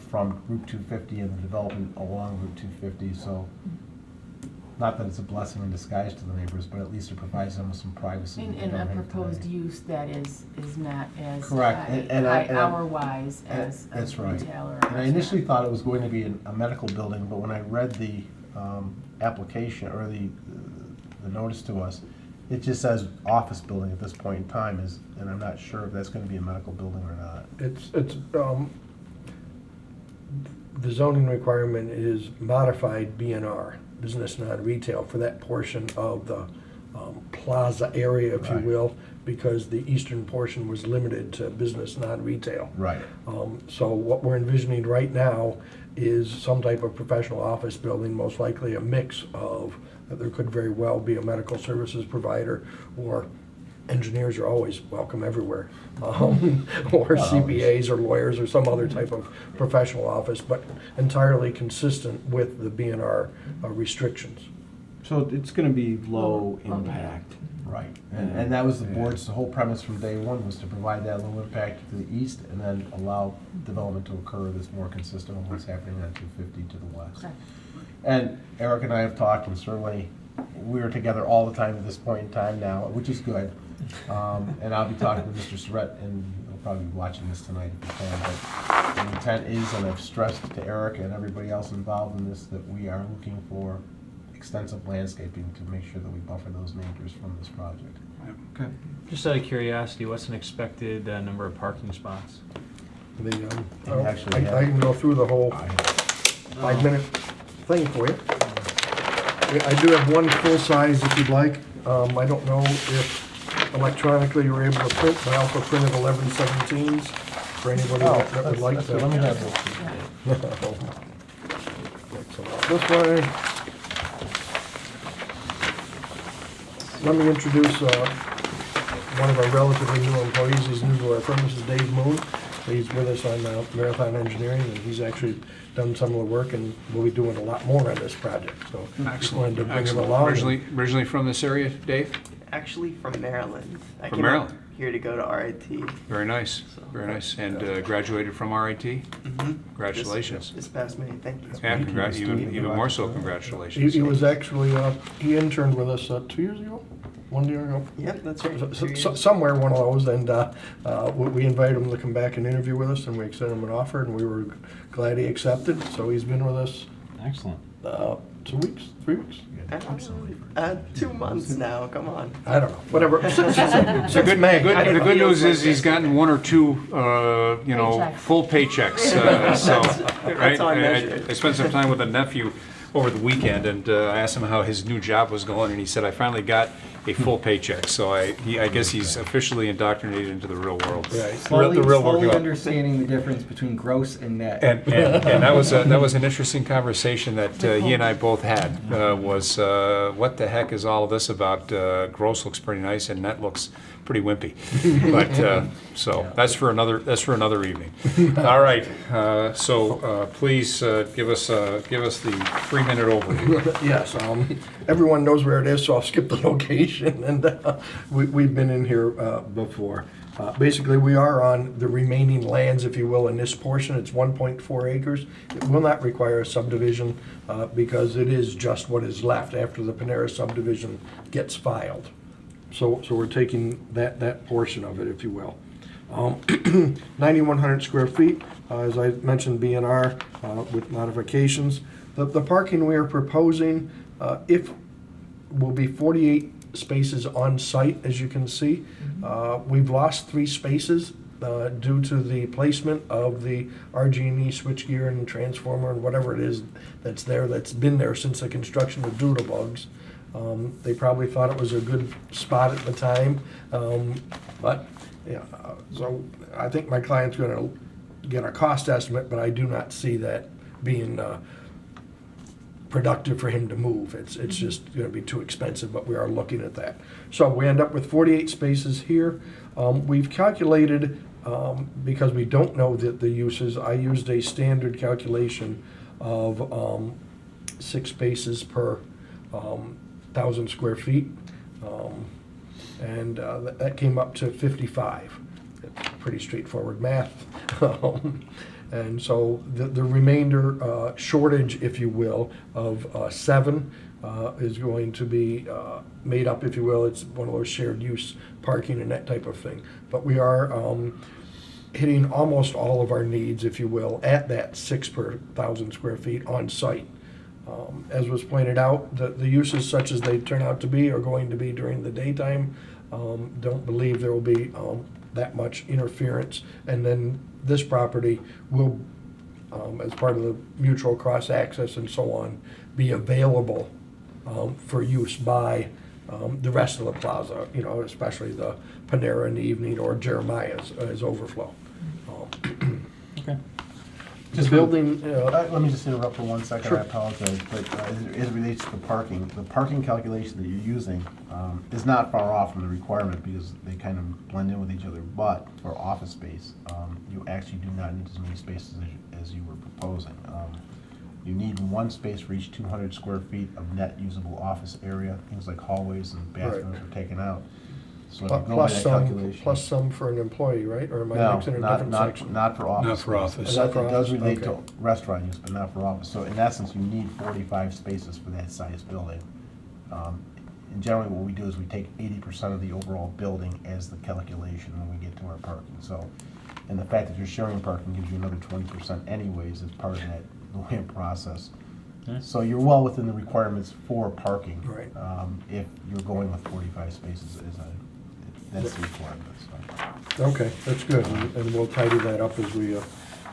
Speaker 4: from Route 250 and the development along Route 250. So, not that it's a blessing in disguise to the neighbors, but at least it provides them with some privacy. that they
Speaker 2: And
Speaker 4: don't
Speaker 2: a
Speaker 4: have
Speaker 2: proposed
Speaker 4: today.
Speaker 2: use that is not as
Speaker 4: Correct. And I-
Speaker 2: hour-wise as a
Speaker 4: That's right.
Speaker 2: retail or a
Speaker 4: And I initially
Speaker 2: restaurant.
Speaker 4: thought it was going to be a medical building, but when I read the application, or the notice to us, it just says office building at this point in time, and I'm not sure if that's going to be a medical building or not.
Speaker 11: The zoning requirement is modified BNR, business non-retail, for that portion of the plaza area, if you
Speaker 4: Right.
Speaker 11: will, because the eastern portion was limited to business non-retail.
Speaker 4: Right.
Speaker 11: So what we're envisioning right now is some type of professional office building, most likely a mix of, there could very well be a medical services provider, or engineers are always welcome everywhere, or CPAs or lawyers or some other type of professional office, but entirely consistent with the BNR restrictions.
Speaker 8: So it's gonna be low impact.
Speaker 4: Right. And that was the board's, the whole premise from day one was to provide that low impact to the east and then allow development to occur that's more consistent with what's happening on 250 to the west.
Speaker 2: Correct.
Speaker 4: And Eric and I have talked, and certainly we're together all the time at this point in time now, which is good. And I'll be talking with Mr. Surratt, and he'll probably be watching this tonight if he can. But the intent is, and I've stressed to Eric and everybody else involved in this, that we are looking for extensive landscaping to make sure that we buffer those neighbors from this project.
Speaker 3: Okay. Just out of curiosity, what's an expected number of parking spots?
Speaker 11: I can go through the whole 5-minute thing for you. I do have one full size if you'd like. I don't know if electronically you're able to print, but I also printed 11/17s for anybody that would like to.
Speaker 4: Let me have those.
Speaker 11: This way. Let me introduce one of our relatively new employees. He's new to our firm. This is Dave Moon. He's with us on Marathon Engineering, and he's actually done some of the work, and we'll be doing a lot more on this project. So just wanted to bring him
Speaker 1: Excellent.
Speaker 11: along.
Speaker 1: Originally from this area, Dave?
Speaker 12: Actually from Maryland. I
Speaker 1: From
Speaker 12: came
Speaker 1: Maryland?
Speaker 12: out here to go to RIT.
Speaker 1: Very nice, very nice. And graduated from RIT? Congratulations.
Speaker 12: This past May, thank you.
Speaker 1: Yeah, even more so, congratulations.
Speaker 11: He was actually, he interned with us 2 years ago, 1 year ago.
Speaker 12: Yep, that's right. 2 years.
Speaker 11: Somewhere, one of those, and we invited him to come back and interview with us, and we extended him an offer, and we were glad he accepted. So he's been with us
Speaker 3: Excellent.
Speaker 11: 2 weeks, 3 weeks.
Speaker 12: 2 months now, come on.
Speaker 11: I don't know, whatever.
Speaker 1: The good news is he's gotten 1 or 2,
Speaker 2: Paychecks.
Speaker 1: full paychecks. So, right?
Speaker 12: how I measure it.
Speaker 1: I spent some time with a nephew over the weekend, and I asked him how his new job was going, and he said, I finally got a full paycheck. So I guess he's officially indoctrinated into the real world.
Speaker 11: Right.
Speaker 8: Slowly,
Speaker 1: The real
Speaker 8: slowly
Speaker 1: world.
Speaker 8: understanding the difference between gross and net.
Speaker 1: And that was an interesting conversation that he and I both had. Was what the heck is all of this about? Gross looks pretty nice, and net looks pretty wimpy. But so that's for another evening. All right. So please give us the 3-minute overview.
Speaker 11: Yes, everyone knows where it is, so I'll skip the location, and we've been in here before. Basically, we are on the remaining lands, if you will, in this portion. It's 1.4 acres. It will not require a subdivision because it is just what is left after the Panera subdivision gets filed. So we're taking that portion of it, if you will. 9,100 square feet, as I mentioned, B&R with modifications. The parking we are proposing, will be 48 spaces on site, as you can see. We've lost 3 spaces due to the placement of the RG&E switchgear and transformer and whatever it is that's there, that's been there since the construction of Doodlebugs. They probably thought it was a good spot at the time, but yeah. So I think my client's going to get a cost estimate, but I do not see that being productive for him to move. It's just going to be too expensive, but we are looking at that. So we end up with 48 spaces here. We've calculated, because we don't know the uses, I used a standard calculation of 6 spaces per 1,000 square feet, and that came up to 55. It's pretty straightforward math. And so the remainder shortage, if you will, of 7 is going to be made up, if you will. It's one of those shared use parking and that type of thing. But we are hitting almost all of our needs, if you will, at that 6 per 1,000 square feet on site. As was pointed out, the uses such as they turn out to be are going to be during the daytime. Don't believe there will be that much interference. And then this property will, as part of the mutual cross access and so on, be available for use by the rest of the plaza, especially the Panera in the evening or Jeremiah's as overflow.
Speaker 1: Okay.
Speaker 11: The building,
Speaker 4: Let me just interrupt for 1 second,
Speaker 11: Sure.
Speaker 4: I apologize, but as it relates to the parking calculation that you're using is not far off from the requirement because they kind of blend in with each other, but for office space, you actually do not need as many spaces as you were proposing. You need 1 space for each 200 square feet of net usable office area. Things like hallways and bathrooms are taken out. So if you go by that calculation.
Speaker 11: plus some for an employee, right? Or am I
Speaker 4: No,
Speaker 11: mixing in a different section?
Speaker 4: not for office.
Speaker 1: Not for
Speaker 4: space.
Speaker 1: office.
Speaker 4: It
Speaker 11: Not for
Speaker 4: does
Speaker 11: office,
Speaker 4: relate to
Speaker 11: okay.
Speaker 4: restaurant use, but not for office. So in essence, you need 45 spaces for that size building. And generally what we do is we take 80% of the overall building as the calculation when we get to our parking. So, and the fact that you're sharing parking gives you another 20% anyways as part of that LUAN process. So you're well within the requirements for parking.
Speaker 11: Right.
Speaker 4: If you're going with 45 spaces that's the requirement, so.
Speaker 11: Okay, that's good, and we'll tidy that up as we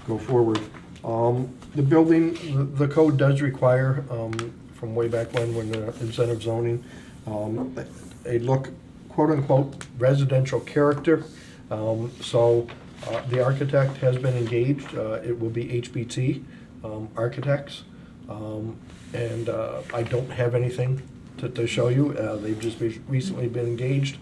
Speaker 11: go forward. The building, the code does require, from way back when the incentive zoning, a look, quote-unquote, residential character. So the architect has been engaged. It will be HBT architects. And I don't have anything to show you. They've just recently been engaged.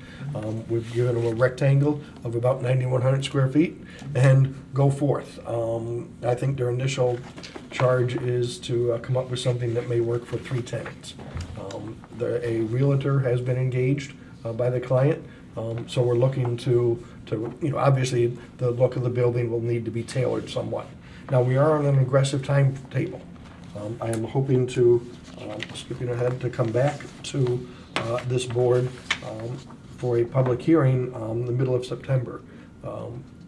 Speaker 11: We've given them a rectangle of about 9,100 square feet and go forth. I think their initial charge is to come up with something that may work for 3 tenants. A realtor has been engaged by the client, so we're looking to obviously the look of the building will need to be tailored somewhat. Now, we are on an aggressive timetable. I am hoping to, skipping ahead, to come back to this board for a public hearing the middle of September,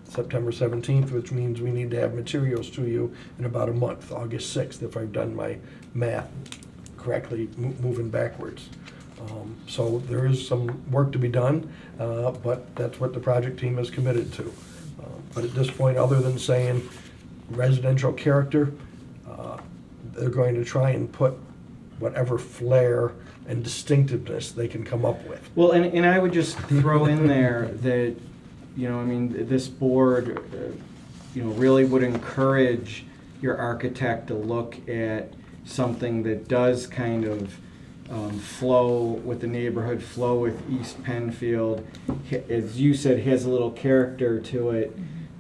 Speaker 11: September 17th, which means we need to have materials to you in about a month, August 6th, if I've done my math correctly, moving backwards. So there is some work to be done, but that's what the project team is committed to. But at this point, other than saying residential character, they're going to try and put whatever flair and distinctiveness they can come up with.
Speaker 8: Well, and I would just throw in there that, you know, I mean, this board, you know, really would encourage your architect to look at something that does kind of flow with the neighborhood, flow with East Penfield. As you said, has a little character to it.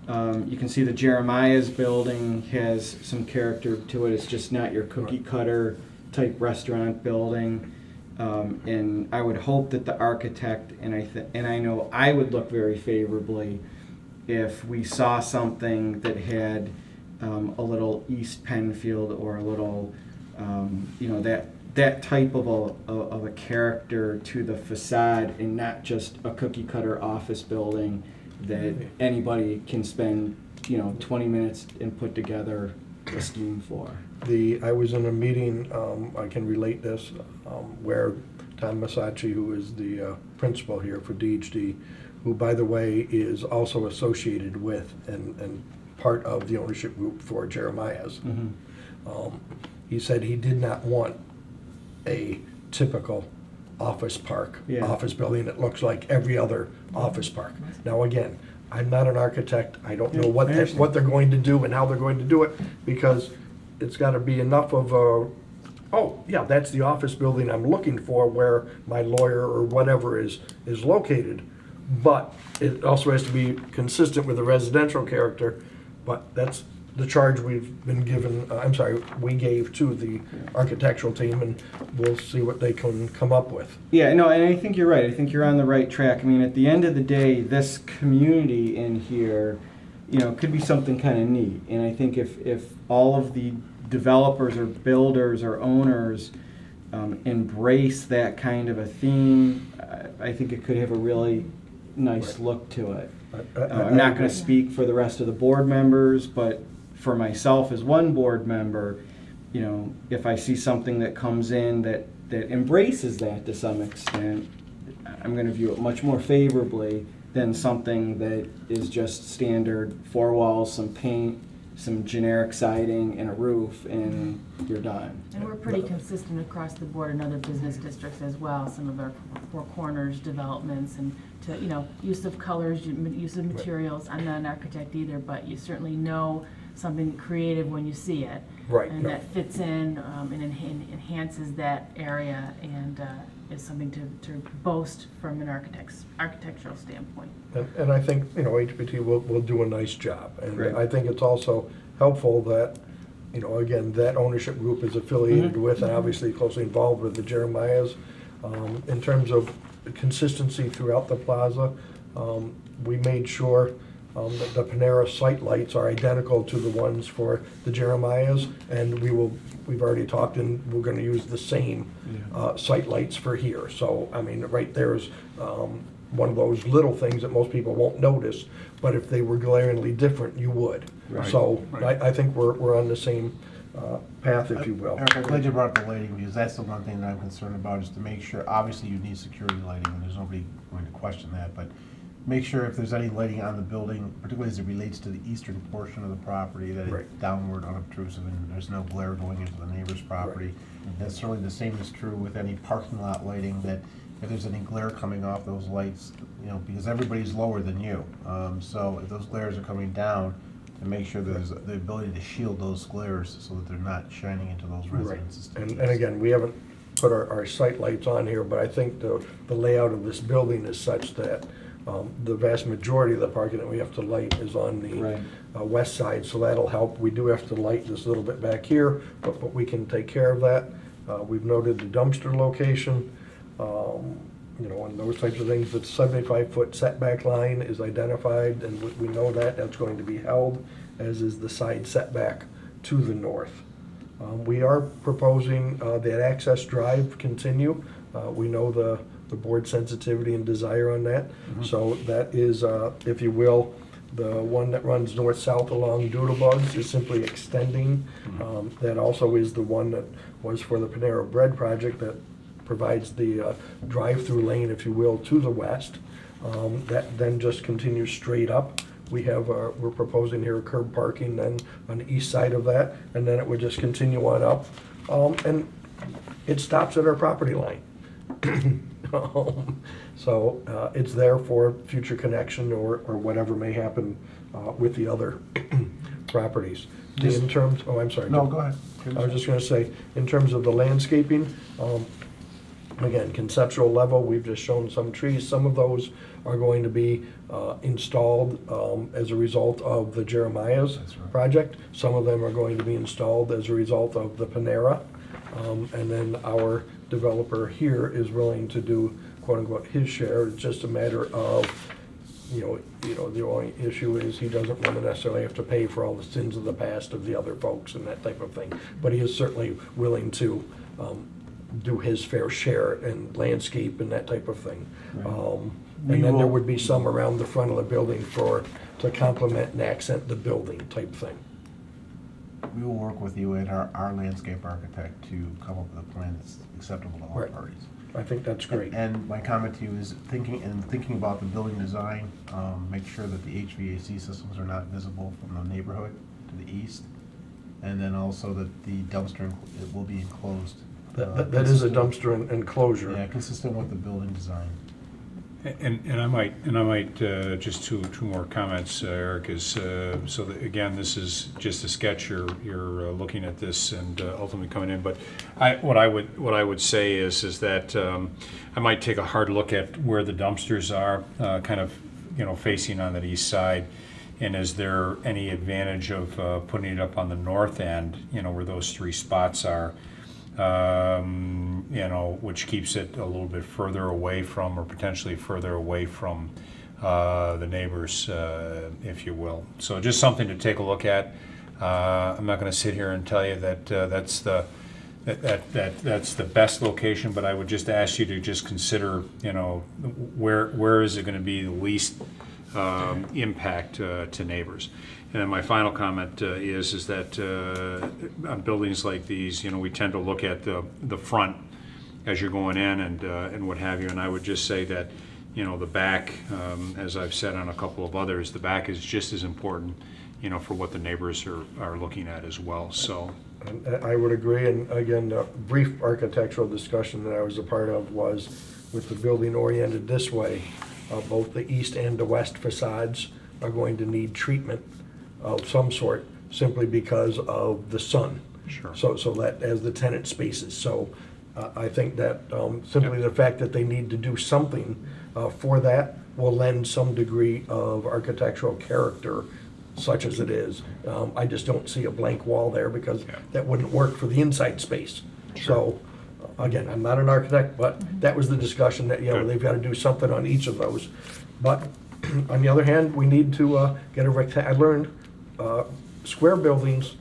Speaker 8: You can see the Jeremiah's building has some character to it. It's just not your cookie cutter type restaurant building. And I would hope that the architect, and I know I would look very favorably if we saw something that had a little East Penfield or a little, you know, that type of a character to the facade, and not just a cookie cutter office building that anybody can spend, you know, 20 minutes and put together a scheme for.
Speaker 11: I was in a meeting, I can relate this, where Tom Masacci, who is the principal here for DHD, who, by the way, is also associated with and part of the ownership group for Jeremiah's. He said he did not want a typical office park, office building that looks like every other office park. Now, again, I'm not an architect. I don't know what they're going to do and how they're going to do it, because it's got to be enough of a, oh, yeah, that's the office building I'm looking for where my lawyer or whatever is located. But it also has to be consistent with the residential character. But that's the charge we've been given, we gave to the architectural team, and we'll see what they can come up with.
Speaker 8: Yeah, no, and I think you're right. I think you're on the right track. I mean, at the end of the day, this community in here, you know, could be something kind of neat. And I think if all of the developers or builders or owners embrace that kind of a theme, I think it could have a really nice look to it. I'm not going to speak for the rest of the board members, but for myself as one board member, you know, if I see something that comes in that embraces that to some extent, I'm going to view it much more favorably than something that is just standard 4 walls, some paint, some generic siding, and a roof, and you're done.
Speaker 2: And we're pretty consistent across the board in other business districts as well. Some of our Four Corners developments, and to, you know, use of colors, use of materials. I'm not an architect either, but you certainly know something creative when you see it.
Speaker 11: Right.
Speaker 2: And that fits in and enhances that area, and is something to boast from an architectural standpoint.
Speaker 11: And I think, you know, HPT will do a nice job. And
Speaker 8: Great.
Speaker 11: I think it's also helpful that, you know, again, that ownership group is affiliated with and obviously closely involved with the Jeremiah's. In terms of consistency throughout the plaza, we made sure that the Panera site lights are identical to the ones for the Jeremiah's, and we've already talked, and we're going to use the same site lights for here. So, I mean, right there's one of those little things that most people won't notice, but if they were glaringly different, you would.
Speaker 1: Right.
Speaker 11: So,
Speaker 1: Right.
Speaker 11: I think we're on the same path, if you will.
Speaker 4: Eric, I'm glad you brought up the lighting, because that's the one thing that I'm concerned about, is to make sure, obviously you need security lighting, and there's nobody going to question that, but make sure if there's any lighting on the building, particularly as it relates to the eastern portion of the property, that it's
Speaker 11: Right.
Speaker 4: downward, unobtrusive, and there's no glare going into the neighbor's property. That's certainly the same is true with any parking lot lighting, that if there's any glare coming off those lights, you know, because everybody's lower than you. So if those glares are coming down, to make sure there's the ability to shield those glares so that they're not shining into those residences.
Speaker 11: And again, we haven't put our site lights on here, but I think the layout of this building is such that the vast majority of the parking that we have to light is on the west side, so that'll help. We do have to light this little bit back here, but we can take care of that. We've noted the dumpster location, you know, and those types of things. The 75-foot setback line is identified, and we know that's going to be held, as is the side setback to the north. We are proposing that access drive continue. We know the board sensitivity and desire on that. So that is, if you will, the one that runs north-south along Doodlebugs is simply extending. That also is the one that was for the Panera Bread project that provides the drive-through lane, if you will, to the west. That then just continues straight up. We're proposing here curb parking then on the east side of that, and then it would just continue on up. And it stops at our property line. So it's there for future connection or whatever may happen with the other properties. In terms, oh, I'm sorry.
Speaker 4: No, go ahead.
Speaker 11: I was just gonna say, in terms of the landscaping, again, conceptual level, we've just shown some trees. Some of those are going to be installed as a result of the Jeremiah's
Speaker 4: That's right.
Speaker 11: project. Some of them are going to be installed as a result of the Panera. And then our developer here is willing to do, quote unquote, his share. It's just a matter of, you know, the only issue is he doesn't want to necessarily have to pay for all the sins of the past of the other folks and that type of thing. But he is certainly willing to do his fair share and landscape and that type of thing.
Speaker 4: We
Speaker 11: And then there
Speaker 4: will-
Speaker 11: would be some around the front of the building to complement and accent the building type thing.
Speaker 4: We will work with you and our landscape architect to come up with a plan that's acceptable to all
Speaker 11: Right.
Speaker 4: parties.
Speaker 11: I think that's great.
Speaker 4: And my comment to you is thinking about the building design, make sure that the HVAC systems are not visible from the neighborhood to the east. And then also that the dumpster, it will be enclosed.
Speaker 11: That is a dumpster enclosure.
Speaker 4: Yeah, consistent with the building design.
Speaker 1: And I might just two more comments, Eric, is so that, again, this is just a sketch. You're looking at this and ultimately coming in. But what I would say is that I might take a hard look at where the dumpsters are, kind of, you know, facing on that east side. And is there any advantage of putting it up on the north end, you know, where those three spots are? You know, which keeps it a little bit further away from, or potentially further away from the neighbors, if you will. So just something to take a look at. I'm not going to sit here and tell you that that's the best location, but I would just ask you to just consider, you know, where is it going to be the least impact to neighbors. And then my final comment is that on buildings like these, you know, we tend to look at the front as you're going in and what have you. And I would just say that, you know, the back, as I've said on a couple of others, the back is just as important, you know, for what the neighbors are looking at as well. So.
Speaker 11: And I would agree, and again, the brief architectural discussion that I was a part of was with the building oriented this way, both the east and the west facades are going to need treatment of some sort simply because of the sun.
Speaker 1: Sure.
Speaker 11: So that as the tenant spaces. So I think that simply the fact that they need to do something for that will lend some degree of architectural character, such as it is. I just don't see a blank wall there because that wouldn't work for the inside space. So again, I'm not an architect, but that was the discussion that, you know,
Speaker 1: Good.
Speaker 11: they've got to do something on each of those. But on the other hand, we need to get a rectangle. I learned square buildings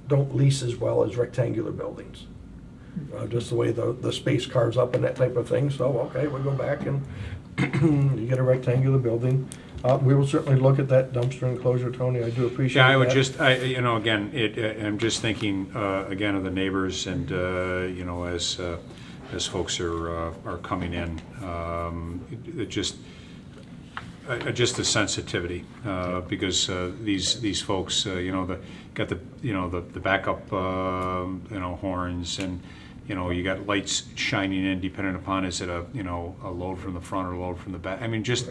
Speaker 11: don't lease as well as rectangular buildings. Just the way the space carves up and that type of thing. So, okay, we go back and you get a rectangular building. We will certainly look at that dumpster enclosure, Tony. I do appreciate that.
Speaker 1: Yeah, I would just, you know, again, I'm just thinking, again, of the neighbors and, you know, as folks are coming in, it just the sensitivity, because these folks, you know, got the backup, you know, horns, and, you know, you got lights shining in depending upon, is it a load from the front or a load from the back? I mean, just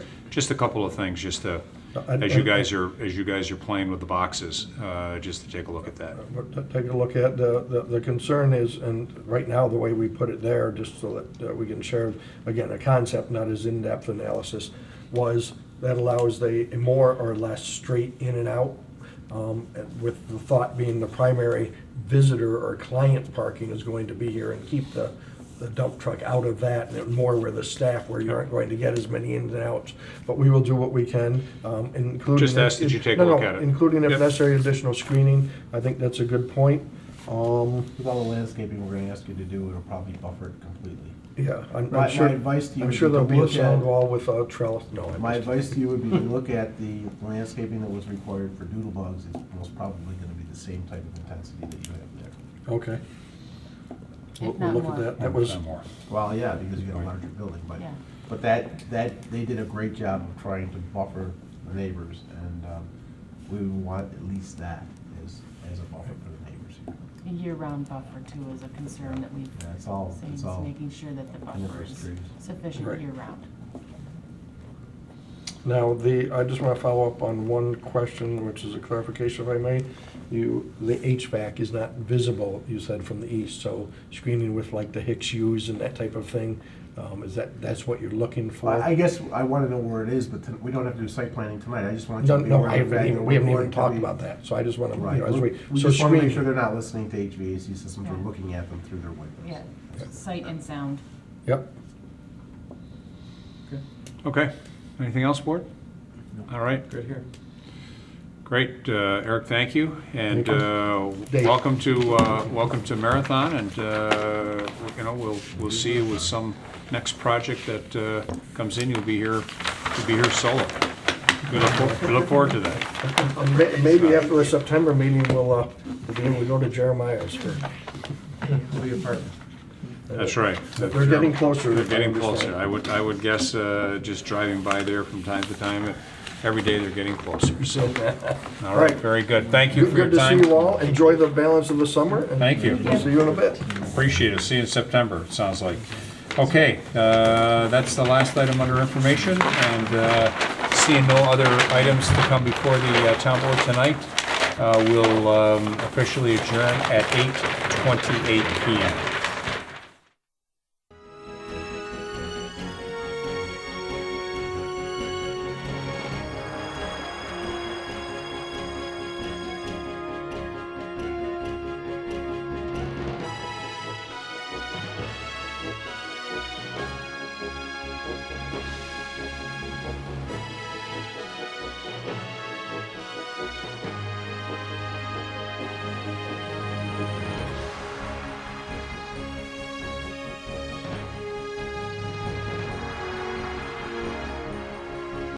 Speaker 1: a couple of things, just to, as you guys are playing with the boxes, just to take a look at that.
Speaker 11: Take a look at the concern is, and right now the way we put it there, just so that we can share again a concept, not as in-depth analysis, was that allows a more or less straight in and out, with the thought being the primary visitor or client parking is going to be here, and keep the dump truck out of that, and more where the staff, where you aren't going to get as many ins and outs. But we will do what we can, including.
Speaker 1: Just ask that you take a look at it.
Speaker 11: Including if
Speaker 1: Yep.
Speaker 11: necessary additional screening. I think that's a good point.
Speaker 4: With all the landscaping we're gonna ask you to do, it'll probably buffer it completely.
Speaker 11: Yeah, I'm
Speaker 4: My
Speaker 11: sure.
Speaker 4: advice to you
Speaker 11: I'm
Speaker 4: would
Speaker 11: sure
Speaker 4: be
Speaker 11: there'll
Speaker 4: to
Speaker 11: be a
Speaker 4: look at-
Speaker 11: sound wall with a trellis. No. I'm
Speaker 4: My
Speaker 11: just-
Speaker 4: advice to you would be to look at the landscaping that was required for doodle bugs. It's most probably gonna be the same type of intensity that you have there.
Speaker 11: Okay. We'll
Speaker 2: not
Speaker 11: look at
Speaker 2: more.
Speaker 11: that. That was,
Speaker 1: More.
Speaker 4: Well, yeah, because you got a larger building, but,
Speaker 2: Yeah.
Speaker 4: but that, they did a great job of trying to buffer the neighbors, and we would want at least that as a buffer for the neighbors here.
Speaker 2: A year-round buffer too is a concern that we've
Speaker 4: Yeah, it's all,
Speaker 2: seen,
Speaker 4: it's
Speaker 2: is
Speaker 4: all.
Speaker 2: making sure that the
Speaker 4: in the
Speaker 2: buffer
Speaker 4: first
Speaker 2: is
Speaker 4: trees.
Speaker 2: sufficient
Speaker 11: Right.
Speaker 2: year-round.
Speaker 11: Now, I just want to follow up on one question, which is a clarification if I may. The HVAC is not visible, you said, from the east, so screening with like the Hicks U's and that type of thing, that's what you're looking for?
Speaker 4: I guess I want to know where it is, but we don't have to do site planning tonight. I just want you
Speaker 11: No,
Speaker 4: to be
Speaker 11: no,
Speaker 4: aware
Speaker 11: I
Speaker 4: of the fact
Speaker 11: haven't
Speaker 4: that
Speaker 11: even, we haven't
Speaker 4: we're
Speaker 11: even
Speaker 4: going to
Speaker 11: talked
Speaker 4: be-
Speaker 11: about that, so I just want to,
Speaker 4: Right.
Speaker 11: as
Speaker 4: We
Speaker 11: we, so
Speaker 4: just want to make sure
Speaker 11: screening.
Speaker 4: they're not listening to HVAC systems or
Speaker 2: Yeah.
Speaker 4: looking at them through their windows.
Speaker 2: Yeah, sight and sound.
Speaker 11: Yep.
Speaker 1: Okay. Anything else, board? All right.
Speaker 3: Good here.
Speaker 1: Great, Eric, thank you, and
Speaker 11: Dave.
Speaker 1: welcome to Marathon, and we'll see you with some next project that comes in. You'll be here solo. We look forward to that.
Speaker 11: Maybe after the September meeting, we'll be able to go to Jeremiah's for.
Speaker 4: Be a partner.
Speaker 1: That's right.
Speaker 11: They're getting closer.
Speaker 1: They're getting closer. I would guess just driving by there from time to time, every day they're getting closer. So, all right, very good. Thank you for your
Speaker 11: Good to
Speaker 1: time.
Speaker 11: see you all. Enjoy the balance of the summer. And
Speaker 1: Thank you.
Speaker 11: we'll see you in a bit.
Speaker 1: Appreciate it. See you in September, it sounds like. Okay, that's the last item under information, and seeing no other items to come before the town board tonight, we'll officially adjourn at 8:28 PM.